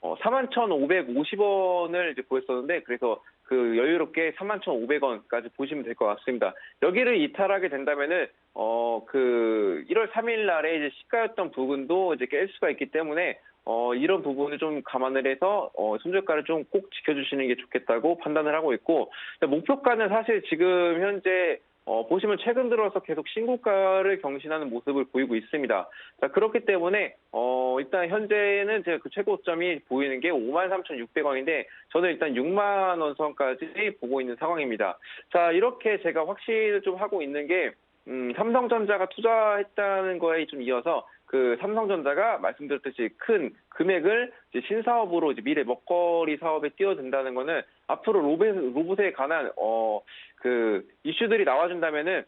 41,550원을 이제 보였었는데 그래서 여유롭게 41,500원까지 보시면 될 것 같습니다. 여기를 이탈하게 된다면은 1월 3일 날에 이제 시가였던 부분도 이제 깰 수가 있기 때문에 이런 부분을 좀 감안을 해서 손절가를 좀 꼭 지켜주시는 게 좋겠다고 판단을 하고 있고 목표가는 사실 지금 현재 보시면 최근 들어서 계속 신고가를 경신하는 모습을 보이고 있습니다. 자, 그렇기 때문에 일단 현재는 제가 그 최고점이 보이는 게 53,600원인데 저는 일단 6만 원 선까지 보고 있는 상황입니다. 자, 이렇게 제가 확신을 좀 하고 있는 게 삼성전자가 투자했다는 거에 좀 이어서 삼성전자가 말씀드렸듯이 큰 금액을 이제 신사업으로 이제 미래 먹거리 사업에 뛰어든다는 거는 앞으로 로봇에 관한 이슈들이 나와준다면은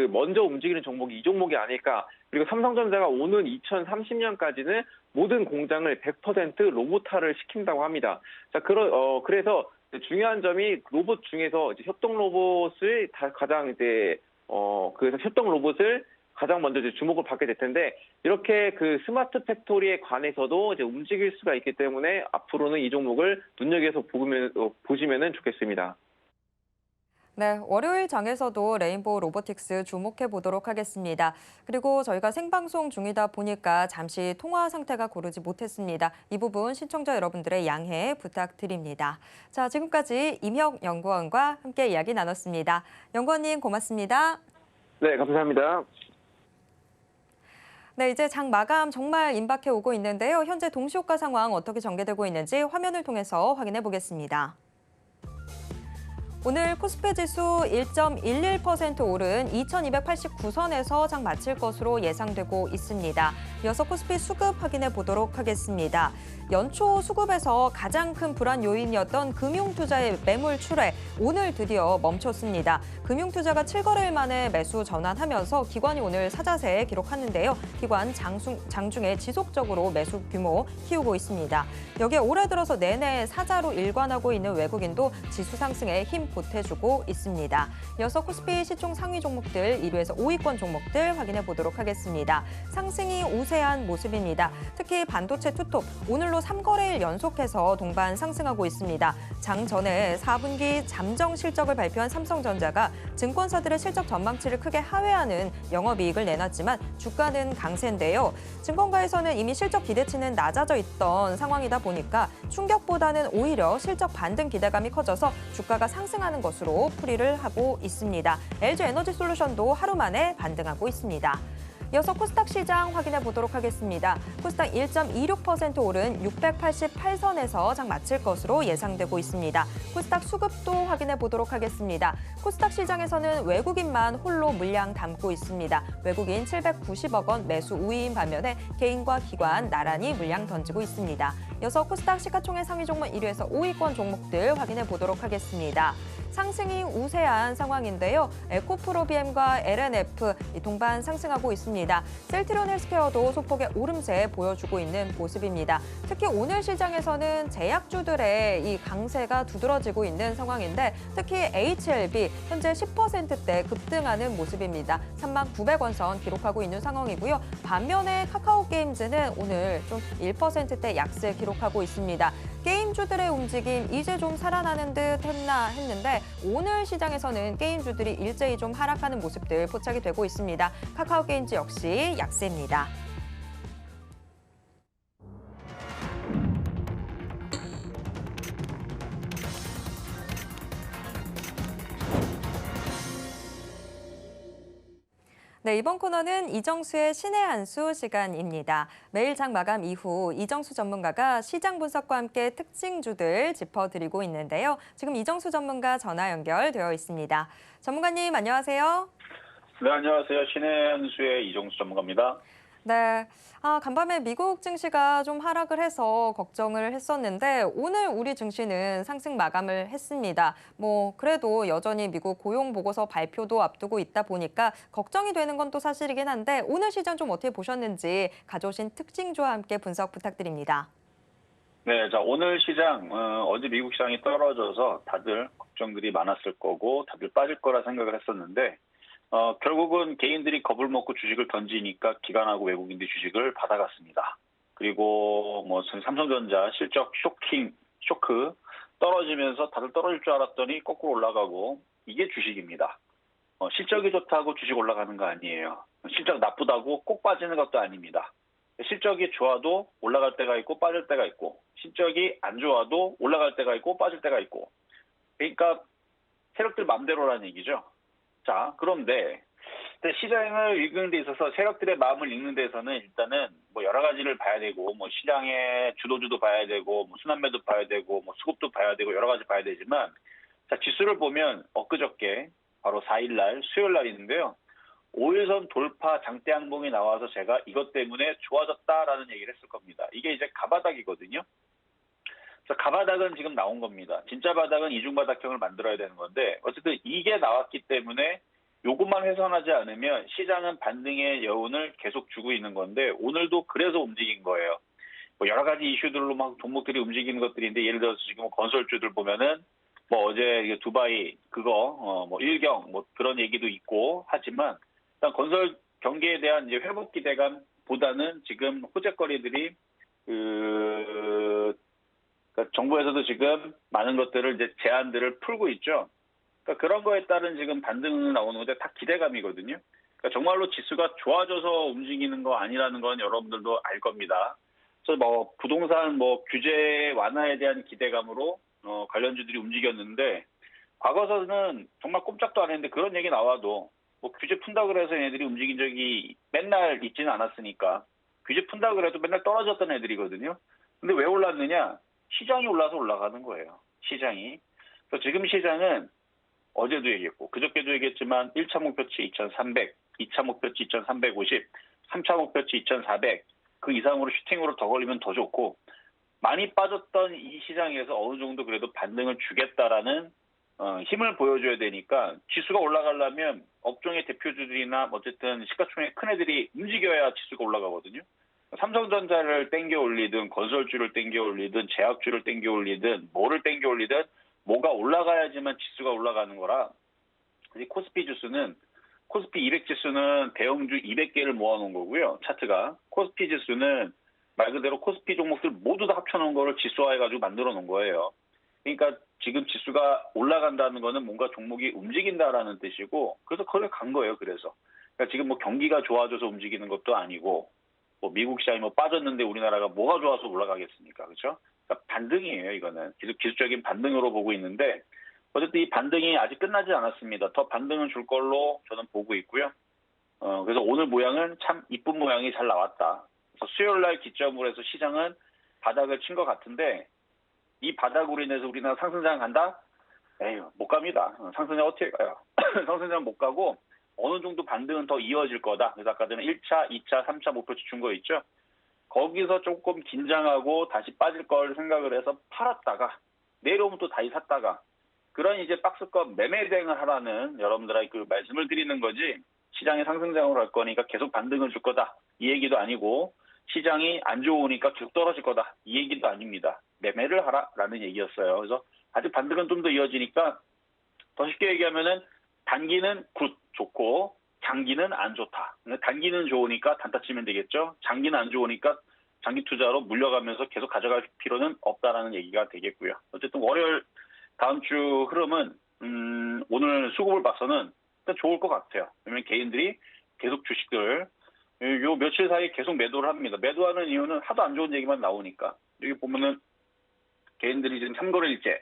먼저 움직이는 종목이 이 종목이 아닐까. 그리고 삼성전자가 오는 2030년까지는 모든 공장을 100% 로봇화를 시킨다고 합니다. 자, 그래서 중요한 점이 로봇 중에서 이제 협동 로봇을 가장 이제 그래서 협동 로봇을 가장 먼저 이제 주목을 받게 될 텐데 이렇게 스마트 팩토리에 관해서도 이제 움직일 수가 있기 때문에 앞으로는 이 종목을 눈여겨서 보시면은 좋겠습니다. 네, 월요일 장에서도 레인보우 로보틱스 주목해 보도록 하겠습니다. 그리고 저희가 생방송 중이다 보니까 잠시 통화 상태가 고르지 못했습니다. 이 부분 시청자 여러분들의 양해 부탁드립니다. 자, 지금까지 임혁 연구원과 함께 이야기 나눴습니다. 연구원님 고맙습니다. 네, 감사합니다. 네, 이제 장 마감 정말 임박해 오고 있는데요. 현재 동시효과 상황 어떻게 전개되고 있는지 화면을 통해서 확인해 보겠습니다. 오늘 코스피 지수 1.11% 오른 2289선에서 장 마칠 것으로 예상되고 있습니다. 이어서 코스피 수급 확인해 보도록 하겠습니다. 연초 수급에서 가장 큰 불안 요인이었던 금융투자의 매물 출회, 오늘 드디어 멈췄습니다. 금융투자가 7거래일 만에 매수 전환하면서 기관이 오늘 사자세 기록하는데요. 기관 장중에 지속적으로 매수 규모 키우고 있습니다. 여기에 올해 들어서 내내 사자로 일관하고 있는 외국인도 지수 상승에 힘 보태주고 있습니다. 이어서 코스피 시총 상위 종목들 1위에서 5위권 종목들 확인해 보도록 하겠습니다. 상승이 우세한 모습입니다. 특히 반도체 투톱, 오늘로 3거래일 연속해서 동반 상승하고 있습니다. 장 전에 4분기 잠정 실적을 발표한 삼성전자가 증권사들의 실적 전망치를 크게 하회하는 영업이익을 내놨지만 주가는 강세인데요. 증권가에서는 이미 실적 기대치는 낮아져 있던 상황이다 보니까 충격보다는 오히려 실적 반등 기대감이 커져서 주가가 상승하는 것으로 풀이를 하고 있습니다. LG에너지솔루션도 하루 만에 반등하고 있습니다. 이어서 코스닥 시장 확인해 보도록 하겠습니다. 코스닥 1.26% 오른 688선에서 장 마칠 것으로 예상되고 있습니다. 코스닥 수급도 확인해 보도록 하겠습니다. 코스닥 시장에서는 외국인만 홀로 물량 담고 있습니다. 외국인 790억 원 매수 우위인 반면에 개인과 기관 나란히 물량 던지고 있습니다. 이어서 코스닥 시가총액 상위 종목 1위에서 5위권 종목들 확인해 보도록 하겠습니다. 상승이 우세한 상황인데요. 에코프로비엠과 LNF 동반 상승하고 있습니다. 셀트리온 헬스케어도 소폭의 오름세 보여주고 있는 모습입니다. 특히 오늘 시장에서는 제약주들의 이 강세가 두드러지고 있는 상황인데 특히 HLB 현재 10%대 급등하는 모습입니다. 39,900원 선 기록하고 있는 상황이고요. 반면에 카카오게임즈는 오늘 좀 1%대 약세 기록하고 있습니다. 게임주들의 움직임 이제 좀 살아나는 듯 했는데 오늘 시장에서는 게임주들이 일제히 좀 하락하는 모습들 포착이 되고 있습니다. 카카오게임즈 역시 약세입니다. 네, 이번 코너는 이정수의 신의 한 수 시간입니다. 매일 장 마감 이후 이정수 전문가가 시장 분석과 함께 특징주들 짚어드리고 있는데요. 지금 이정수 전문가 전화 연결되어 있습니다. 전문가님 안녕하세요. 네, 안녕하세요. 신의 한 수의 이정수 전문가입니다. 네, 간밤에 미국 증시가 좀 하락을 해서 걱정을 했었는데 오늘 우리 증시는 상승 마감을 했습니다. 그래도 여전히 미국 고용 보고서 발표도 앞두고 있다 보니까 걱정이 되는 건 또 사실이긴 한데 오늘 시장 좀 어떻게 보셨는지 가져오신 특징주와 함께 분석 부탁드립니다. 네, 자, 오늘 시장, 어제 미국 시장이 떨어져서 다들 걱정들이 많았을 거고 다들 빠질 거라 생각을 했었는데 결국은 개인들이 겁을 먹고 주식을 던지니까 기관하고 외국인들이 주식을 받아갔습니다. 그리고 삼성전자 실적 쇼크 떨어지면서 다들 떨어질 줄 알았더니 거꾸로 올라가고 이게 주식입니다. 실적이 좋다고 주식 올라가는 거 아니에요. 실적 나쁘다고 꼭 빠지는 것도 아닙니다. 실적이 좋아도 올라갈 때가 있고 빠질 때가 있고 실적이 안 좋아도 올라갈 때가 있고 빠질 때가 있고 그러니까 세력들 맘대로라는 얘기죠. 자, 그런데 시장을 읽는 데 있어서 세력들의 마음을 읽는 데서는 일단은 여러 가지를 봐야 되고 시장의 주도주도 봐야 되고 순환매도 봐야 되고 수급도 봐야 되고 여러 가지 봐야 되지만 자, 지수를 보면 엊그저께 바로 4일 날 수요일 날인데요. 5일선 돌파 장대 양봉이 나와서 제가 이것 때문에 좋아졌다라는 얘기를 했을 겁니다. 이게 이제 가바닥이거든요. 그래서 가바닥은 지금 나온 겁니다. 진짜 바닥은 이중바닥형을 만들어야 되는 건데 어쨌든 이게 나왔기 때문에 요것만 훼손하지 않으면 시장은 반등의 여운을 계속 주고 있는 건데 오늘도 그래서 움직인 거예요. 여러 가지 이슈들로 막 종목들이 움직이는 것들인데 예를 들어서 지금 건설주들 보면은 어제 두바이 그거 일경 그런 얘기도 있고 하지만 일단 건설 경기에 대한 이제 회복 기대감보다는 지금 호재거리들이 그러니까 정부에서도 지금 많은 것들을 이제 제한들을 풀고 있죠. 그러니까 그런 거에 따른 지금 반등 나오는 건데 다 기대감이거든요. 그러니까 정말로 지수가 좋아져서 움직이는 거 아니라는 건 여러분들도 알 겁니다. 그래서 부동산 규제 완화에 대한 기대감으로 관련주들이 움직였는데 과거서는 정말 꼼짝도 안 했는데 그런 얘기 나와도 규제 푼다 그래서 얘네들이 움직인 적이 맨날 있지는 않았으니까 규제 푼다 그래도 맨날 떨어졌던 애들이거든요. 근데 왜 올랐느냐? 시장이 올라서 올라가는 거예요. 시장이. 그래서 지금 시장은 어제도 얘기했고 그저께도 얘기했지만 1차 목표치 2,300, 2차 목표치 2,350, 3차 목표치 2,400 그 이상으로 슈팅으로 더 걸리면 더 좋고 많이 빠졌던 이 시장에서 어느 정도 그래도 반등을 주겠다라는 힘을 보여줘야 되니까 지수가 올라가려면 업종의 대표주들이나 어쨌든 시가총액 큰 애들이 움직여야 지수가 올라가거든요. 삼성전자를 땡겨 올리든 건설주를 땡겨 올리든 제약주를 땡겨 올리든 뭐를 땡겨 올리든 뭐가 올라가야지만 지수가 올라가는 거라 코스피 지수는 코스피 200 지수는 대형주 200개를 모아놓은 거고요. 차트가. 코스피 지수는 말 그대로 코스피 종목들 모두 다 합쳐놓은 거를 지수화해가지고 만들어 놓은 거예요. 그러니까 지금 지수가 올라간다는 거는 뭔가 종목이 움직인다라는 뜻이고 그래서 거기에 간 거예요. 그래서 그러니까 지금 뭐 경기가 좋아져서 움직이는 것도 아니고 뭐 미국 시장이 뭐 빠졌는데 우리나라가 뭐가 좋아서 올라가겠습니까? 그렇죠? 그러니까 반등이에요. 이거는 기술적인 반등으로 보고 있는데 어쨌든 이 반등이 아직 끝나지 않았습니다. 더 반등을 줄 걸로 저는 보고 있고요. 그래서 오늘 모양은 참 이쁜 모양이 잘 나왔다. 그래서 수요일 날 기점으로 해서 시장은 바닥을 친 것 같은데 이 바닥으로 인해서 우리나라 상승장 간다? 에휴, 못 갑니다. 상승장 어떻게 가요? 상승장 못 가고 어느 정도 반등은 더 이어질 거다. 그래서 아까 전에 1차, 2차, 3차 목표치 준 거 있죠? 거기서 조금 긴장하고 다시 빠질 걸 생각을 해서 팔았다가 내려오면 또 다시 샀다가 그런 이제 박스권 매매 대응을 하라는 여러분들에게 그 말씀을 드리는 거지 시장이 상승장으로 갈 거니까 계속 반등을 줄 거다. 이 얘기도 아니고 시장이 안 좋으니까 계속 떨어질 거다. 이 얘기도 아닙니다. 매매를 하라라는 얘기였어요. 그래서 아직 반등은 좀 더 이어지니까 더 쉽게 얘기하면은 단기는 굿, 좋고 장기는 안 좋다. 단기는 좋으니까 단타 치면 되겠죠. 장기는 안 좋으니까 장기 투자로 물려가면서 계속 가져갈 필요는 없다라는 얘기가 되겠고요. 어쨌든 월요일 다음 주 흐름은 오늘 수급을 봐서는 일단 좋을 것 같아요. 왜냐면 개인들이 계속 주식들 요 며칠 사이에 계속 매도를 합니다. 매도하는 이유는 하도 안 좋은 얘기만 나오니까. 여기 보면은 개인들이 지금 3거래일째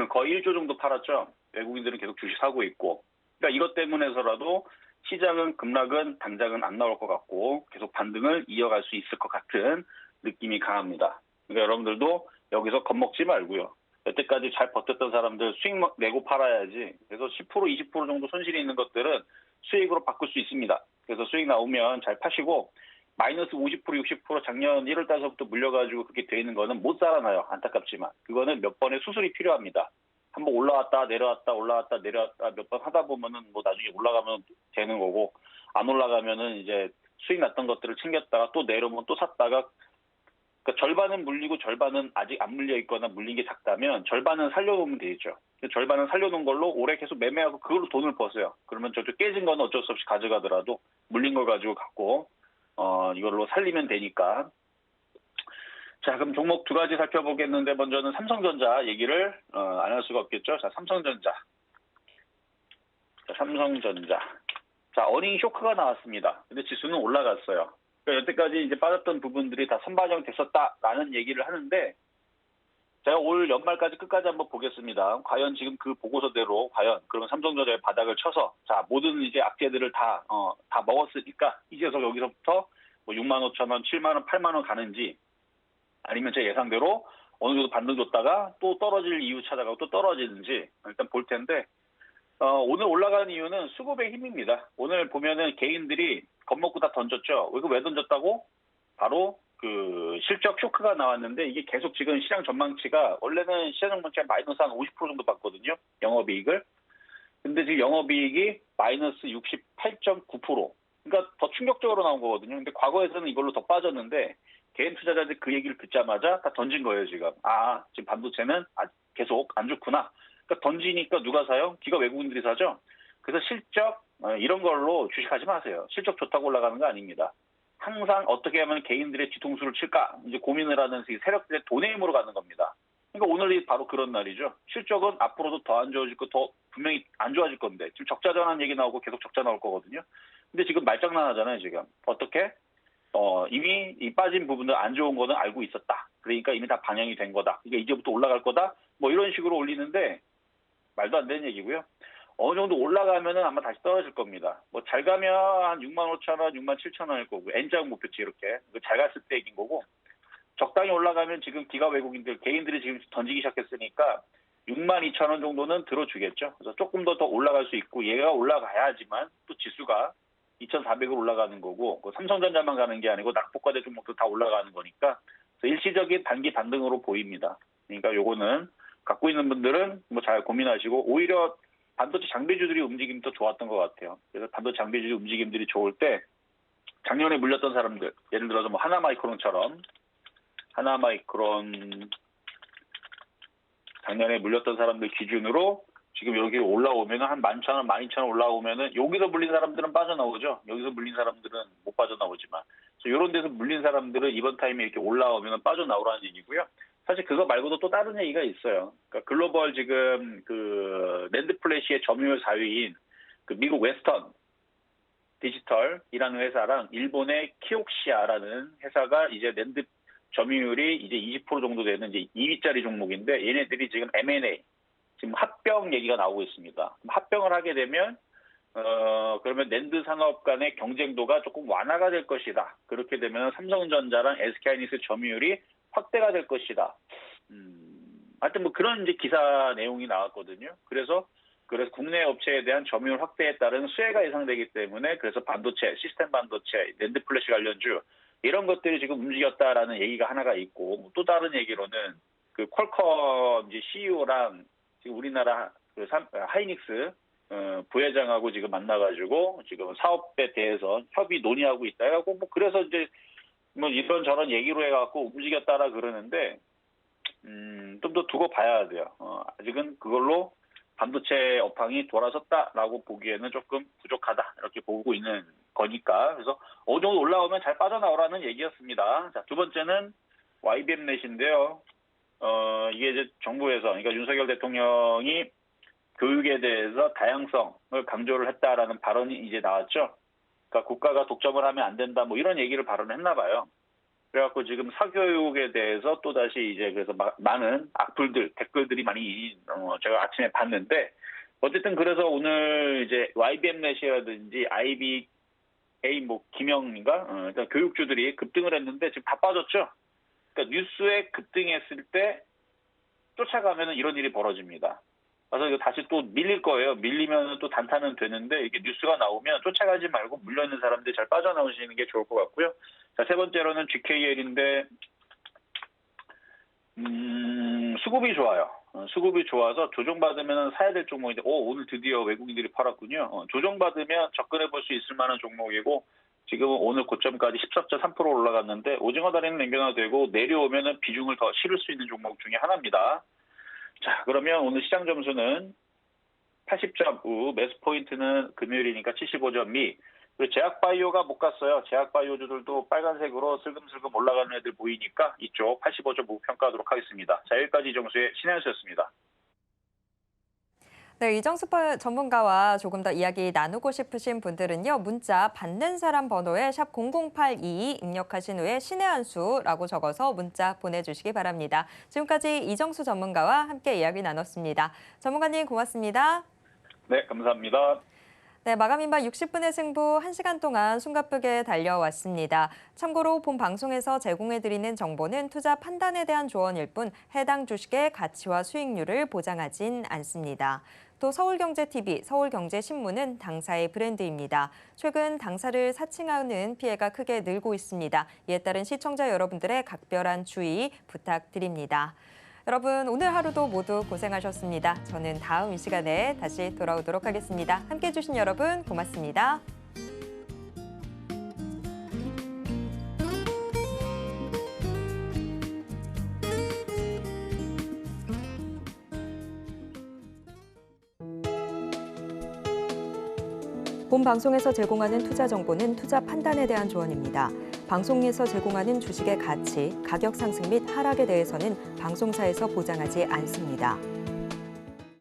거의 1조 정도 팔았죠. 외국인들은 계속 주식 사고 있고. 그러니까 이것 때문에서라도 시장은 급락은 당장은 안 나올 것 같고 계속 반등을 이어갈 수 있을 것 같은 느낌이 강합니다. 그러니까 여러분들도 여기서 겁먹지 말고요. 여태까지 잘 버텼던 사람들 수익 내고 팔아야지. 그래서 10% 20% 정도 손실이 있는 것들은 수익으로 바꿀 수 있습니다. 그래서 수익 나오면 잘 파시고 마이너스 50% 60% 작년 1월 달서부터 물려가지고 그렇게 돼 있는 거는 못 살아나요. 안타깝지만. 그거는 몇 번의 수술이 필요합니다. 한번 올라왔다 내려왔다 올라왔다 내려왔다 몇 번 하다 보면은 뭐 나중에 올라가면 되는 거고 안 올라가면은 이제 수익 났던 것들을 챙겼다가 또 내려오면 또 샀다가 그러니까 절반은 물리고 절반은 아직 안 물려 있거나 물린 게 작다면 절반은 살려놓으면 되죠. 절반은 살려놓은 걸로 올해 계속 매매하고 그걸로 돈을 버세요. 그러면 저쪽 깨진 거는 어쩔 수 없이 가져가더라도 물린 걸 가지고 갖고 이걸로 살리면 되니까. 자, 그럼 종목 두 가지 살펴보겠는데 먼저는 삼성전자 얘기를 안 할 수가 없겠죠. 자, 삼성전자. 자, 어닝 쇼크가 나왔습니다. 근데 지수는 올라갔어요. 그러니까 여태까지 이제 빠졌던 부분들이 다 선반영 됐었다라는 얘기를 하는데 제가 올 연말까지 끝까지 한번 보겠습니다. 과연 지금 그 보고서대로 과연 그러면 삼성전자의 바닥을 쳐서 자 모든 이제 악재들을 다 먹었으니까 이제서 여기서부터 뭐 65,000원, 7만 원, 8만 원 가는지 아니면 제 예상대로 어느 정도 반등 줬다가 또 떨어질 이유 찾아가고 또 떨어지는지 일단 볼 텐데 오늘 올라가는 이유는 수급의 힘입니다. 오늘 보면은 개인들이 겁먹고 다 던졌죠. 이거 왜 던졌다고? 바로 그 실적 쇼크가 나왔는데 이게 계속 지금 시장 전망치가 원래는 시장 전망치가 마이너스 한 50% 정도 봤거든요. 영업이익을. 근데 지금 영업이익이 마이너스 68.9%. 그러니까 더 충격적으로 나온 거거든요. 근데 과거에서는 이걸로 더 빠졌는데 개인 투자자들 그 얘기를 듣자마자 다 던진 거예요, 지금. 지금 반도체는 계속 안 좋구나. 그러니까 던지니까 누가 사요? 기가 외국인들이 사죠. 그래서 실적 이런 걸로 주식하지 마세요. 실적 좋다고 올라가는 거 아닙니다. 항상 어떻게 하면 개인들의 뒤통수를 칠까 이제 고민을 하는 세력들의 돈의 힘으로 가는 겁니다. 그러니까 오늘이 바로 그런 날이죠. 실적은 앞으로도 더 안 좋아질 거, 더 분명히 안 좋아질 건데 지금 적자 전환 얘기 나오고 계속 적자 나올 거거든요. 근데 지금 말장난하잖아요, 지금. 어떻게? 이미 이 빠진 부분들 안 좋은 거는 알고 있었다. 그러니까 이미 다 반영이 된 거다. 그러니까 이제부터 올라갈 거다. 뭐 이런 식으로 올리는데 말도 안 되는 얘기고요. 어느 정도 올라가면은 아마 다시 떨어질 겁니다. 뭐 잘 가면 한 65,000원, 67,000원일 거고 N자형 목표치 이렇게 잘 갔을 때 얘기인 거고 적당히 올라가면 지금 기가 외국인들 개인들이 지금 던지기 시작했으니까 62,000원 정도는 들어주겠죠. 그래서 조금 더 올라갈 수 있고 얘가 올라가야지만 또 지수가 2,400으로 올라가는 거고 삼성전자만 가는 게 아니고 낙폭과대 종목도 다 올라가는 거니까 그래서 일시적인 단기 반등으로 보입니다. 그러니까 요거는 갖고 있는 분들은 뭐 잘 고민하시고 오히려 반도체 장비주들이 움직임이 더 좋았던 것 같아요. 그래서 반도체 장비주 움직임들이 좋을 때 작년에 물렸던 사람들 예를 들어서 뭐 하나마이크론처럼 하나마이크론 작년에 물렸던 사람들 기준으로 지금 여기 올라오면 한 11,000원, 12,000원 올라오면은 여기서 물린 사람들은 빠져나오죠. 여기서 물린 사람들은 못 빠져나오지만 이런 데서 물린 사람들은 이번 타임에 이렇게 올라오면 빠져나오라는 얘기고요. 사실 그거 말고도 또 다른 얘기가 있어요. 그러니까 글로벌 지금 그 낸드 플래시의 점유율 4위인 그 미국 웨스턴 디지털이라는 회사랑 일본의 키옥시아라는 회사가 이제 낸드 점유율이 이제 20% 정도 되는 이제 2위짜리 종목인데 얘네들이 지금 M&A 지금 합병 얘기가 나오고 있습니다. 합병을 하게 되면 그러면 낸드 산업 간의 경쟁도가 조금 완화가 될 것이다. 그렇게 되면 삼성전자랑 SK하이닉스 점유율이 확대가 될 것이다. 하여튼 뭐 그런 이제 기사 내용이 나왔거든요. 그래서 국내 업체에 대한 점유율 확대에 따른 수혜가 예상되기 때문에 그래서 반도체, 시스템 반도체, 낸드 플래시 관련주 이런 것들이 지금 움직였다라는 얘기가 하나가 있고 뭐 또 다른 얘기로는 그 퀄컴 이제 CEO랑 지금 우리나라 그 하이닉스 부회장하고 지금 만나가지고 지금 사업에 대해서 협의 논의하고 있다 해갖고 뭐 그래서 이제 뭐 이런 저런 얘기로 해갖고 움직였다라 그러는데 좀 더 두고 봐야 돼요. 아직은 그걸로 반도체 업황이 돌아섰다라고 보기에는 조금 부족하다 이렇게 보고 있는 거니까 그래서 어느 정도 올라오면 잘 빠져나오라는 얘기였습니다. 자, 두 번째는 YBM넷인데요. 이게 이제 정부에서 그러니까 윤석열 대통령이 교육에 대해서 다양성을 강조를 했다라는 발언이 이제 나왔죠. 그러니까 국가가 독점을 하면 안 된다 뭐 이런 얘기를 발언했나 봐요. 그래갖고 지금 사교육에 대해서 또 다시 이제 그래서 많은 악플들 댓글들이 많이 제가 아침에 봤는데 어쨌든 그래서 오늘 이제 YBM넷이라든지 IBA 뭐 김영인가 일단 교육주들이 급등을 했는데 지금 다 빠졌죠. 그러니까 뉴스에 급등했을 때 쫓아가면은 이런 일이 벌어집니다. 그래서 이거 다시 또 밀릴 거예요. 밀리면 또 단타는 되는데 이게 뉴스가 나오면 쫓아가지 말고 물려있는 사람들이 잘 빠져나오시는 게 좋을 것 같고요. 자, 세 번째로는 GKL인데 수급이 좋아요. 수급이 좋아서 조정받으면 사야 될 종목인데 오늘 드디어 외국인들이 팔았군요. 조정받으면 접근해 볼 수 있을 만한 종목이고 지금은 오늘 고점까지 14.3% 올라갔는데 오징어 다리는 냉겨놔되고 내려오면은 비중을 더 실을 수 있는 종목 중에 하나입니다. 자, 그러면 오늘 시장 점수는 80.5, 매수 포인트는 금요일이니까 75점 미. 그리고 제약바이오가 못 갔어요. 제약바이오주들도 빨간색으로 슬금슬금 올라가는 애들 보이니까 이쪽 85.5 평가하도록 하겠습니다. 자, 여기까지 이정수의 신현수였습니다. 네, 이정수 전문가와 조금 더 이야기 나누고 싶으신 분들은요. 문자 받는 사람 번호에 샵 00822 입력하신 후에 신의 한 수라고 적어서 문자 보내주시기 바랍니다. 지금까지 이정수 전문가와 함께 이야기 나눴습니다. 전문가님 고맙습니다. 네, 감사합니다. 네, 마감인바 60분의 승부 1시간 동안 숨가쁘게 달려왔습니다. 참고로 본 방송에서 제공해드리는 정보는 투자 판단에 대한 조언일 뿐 해당 주식의 가치와 수익률을 보장하진 않습니다. 또 서울경제TV, 서울경제신문은 당사의 브랜드입니다. 최근 당사를 사칭하는 피해가 크게 늘고 있습니다. 이에 따른 시청자 여러분들의 각별한 주의 부탁드립니다. 여러분, 오늘 하루도 모두 고생하셨습니다. 저는 다음 이 시간에 다시 돌아오도록 하겠습니다. 함께해 주신 여러분 고맙습니다. 본 방송에서 제공하는 투자 정보는 투자 판단에 대한 조언입니다. 방송에서 제공하는 주식의 가치, 가격 상승 및 하락에 대해서는 방송사에서 보장하지 않습니다.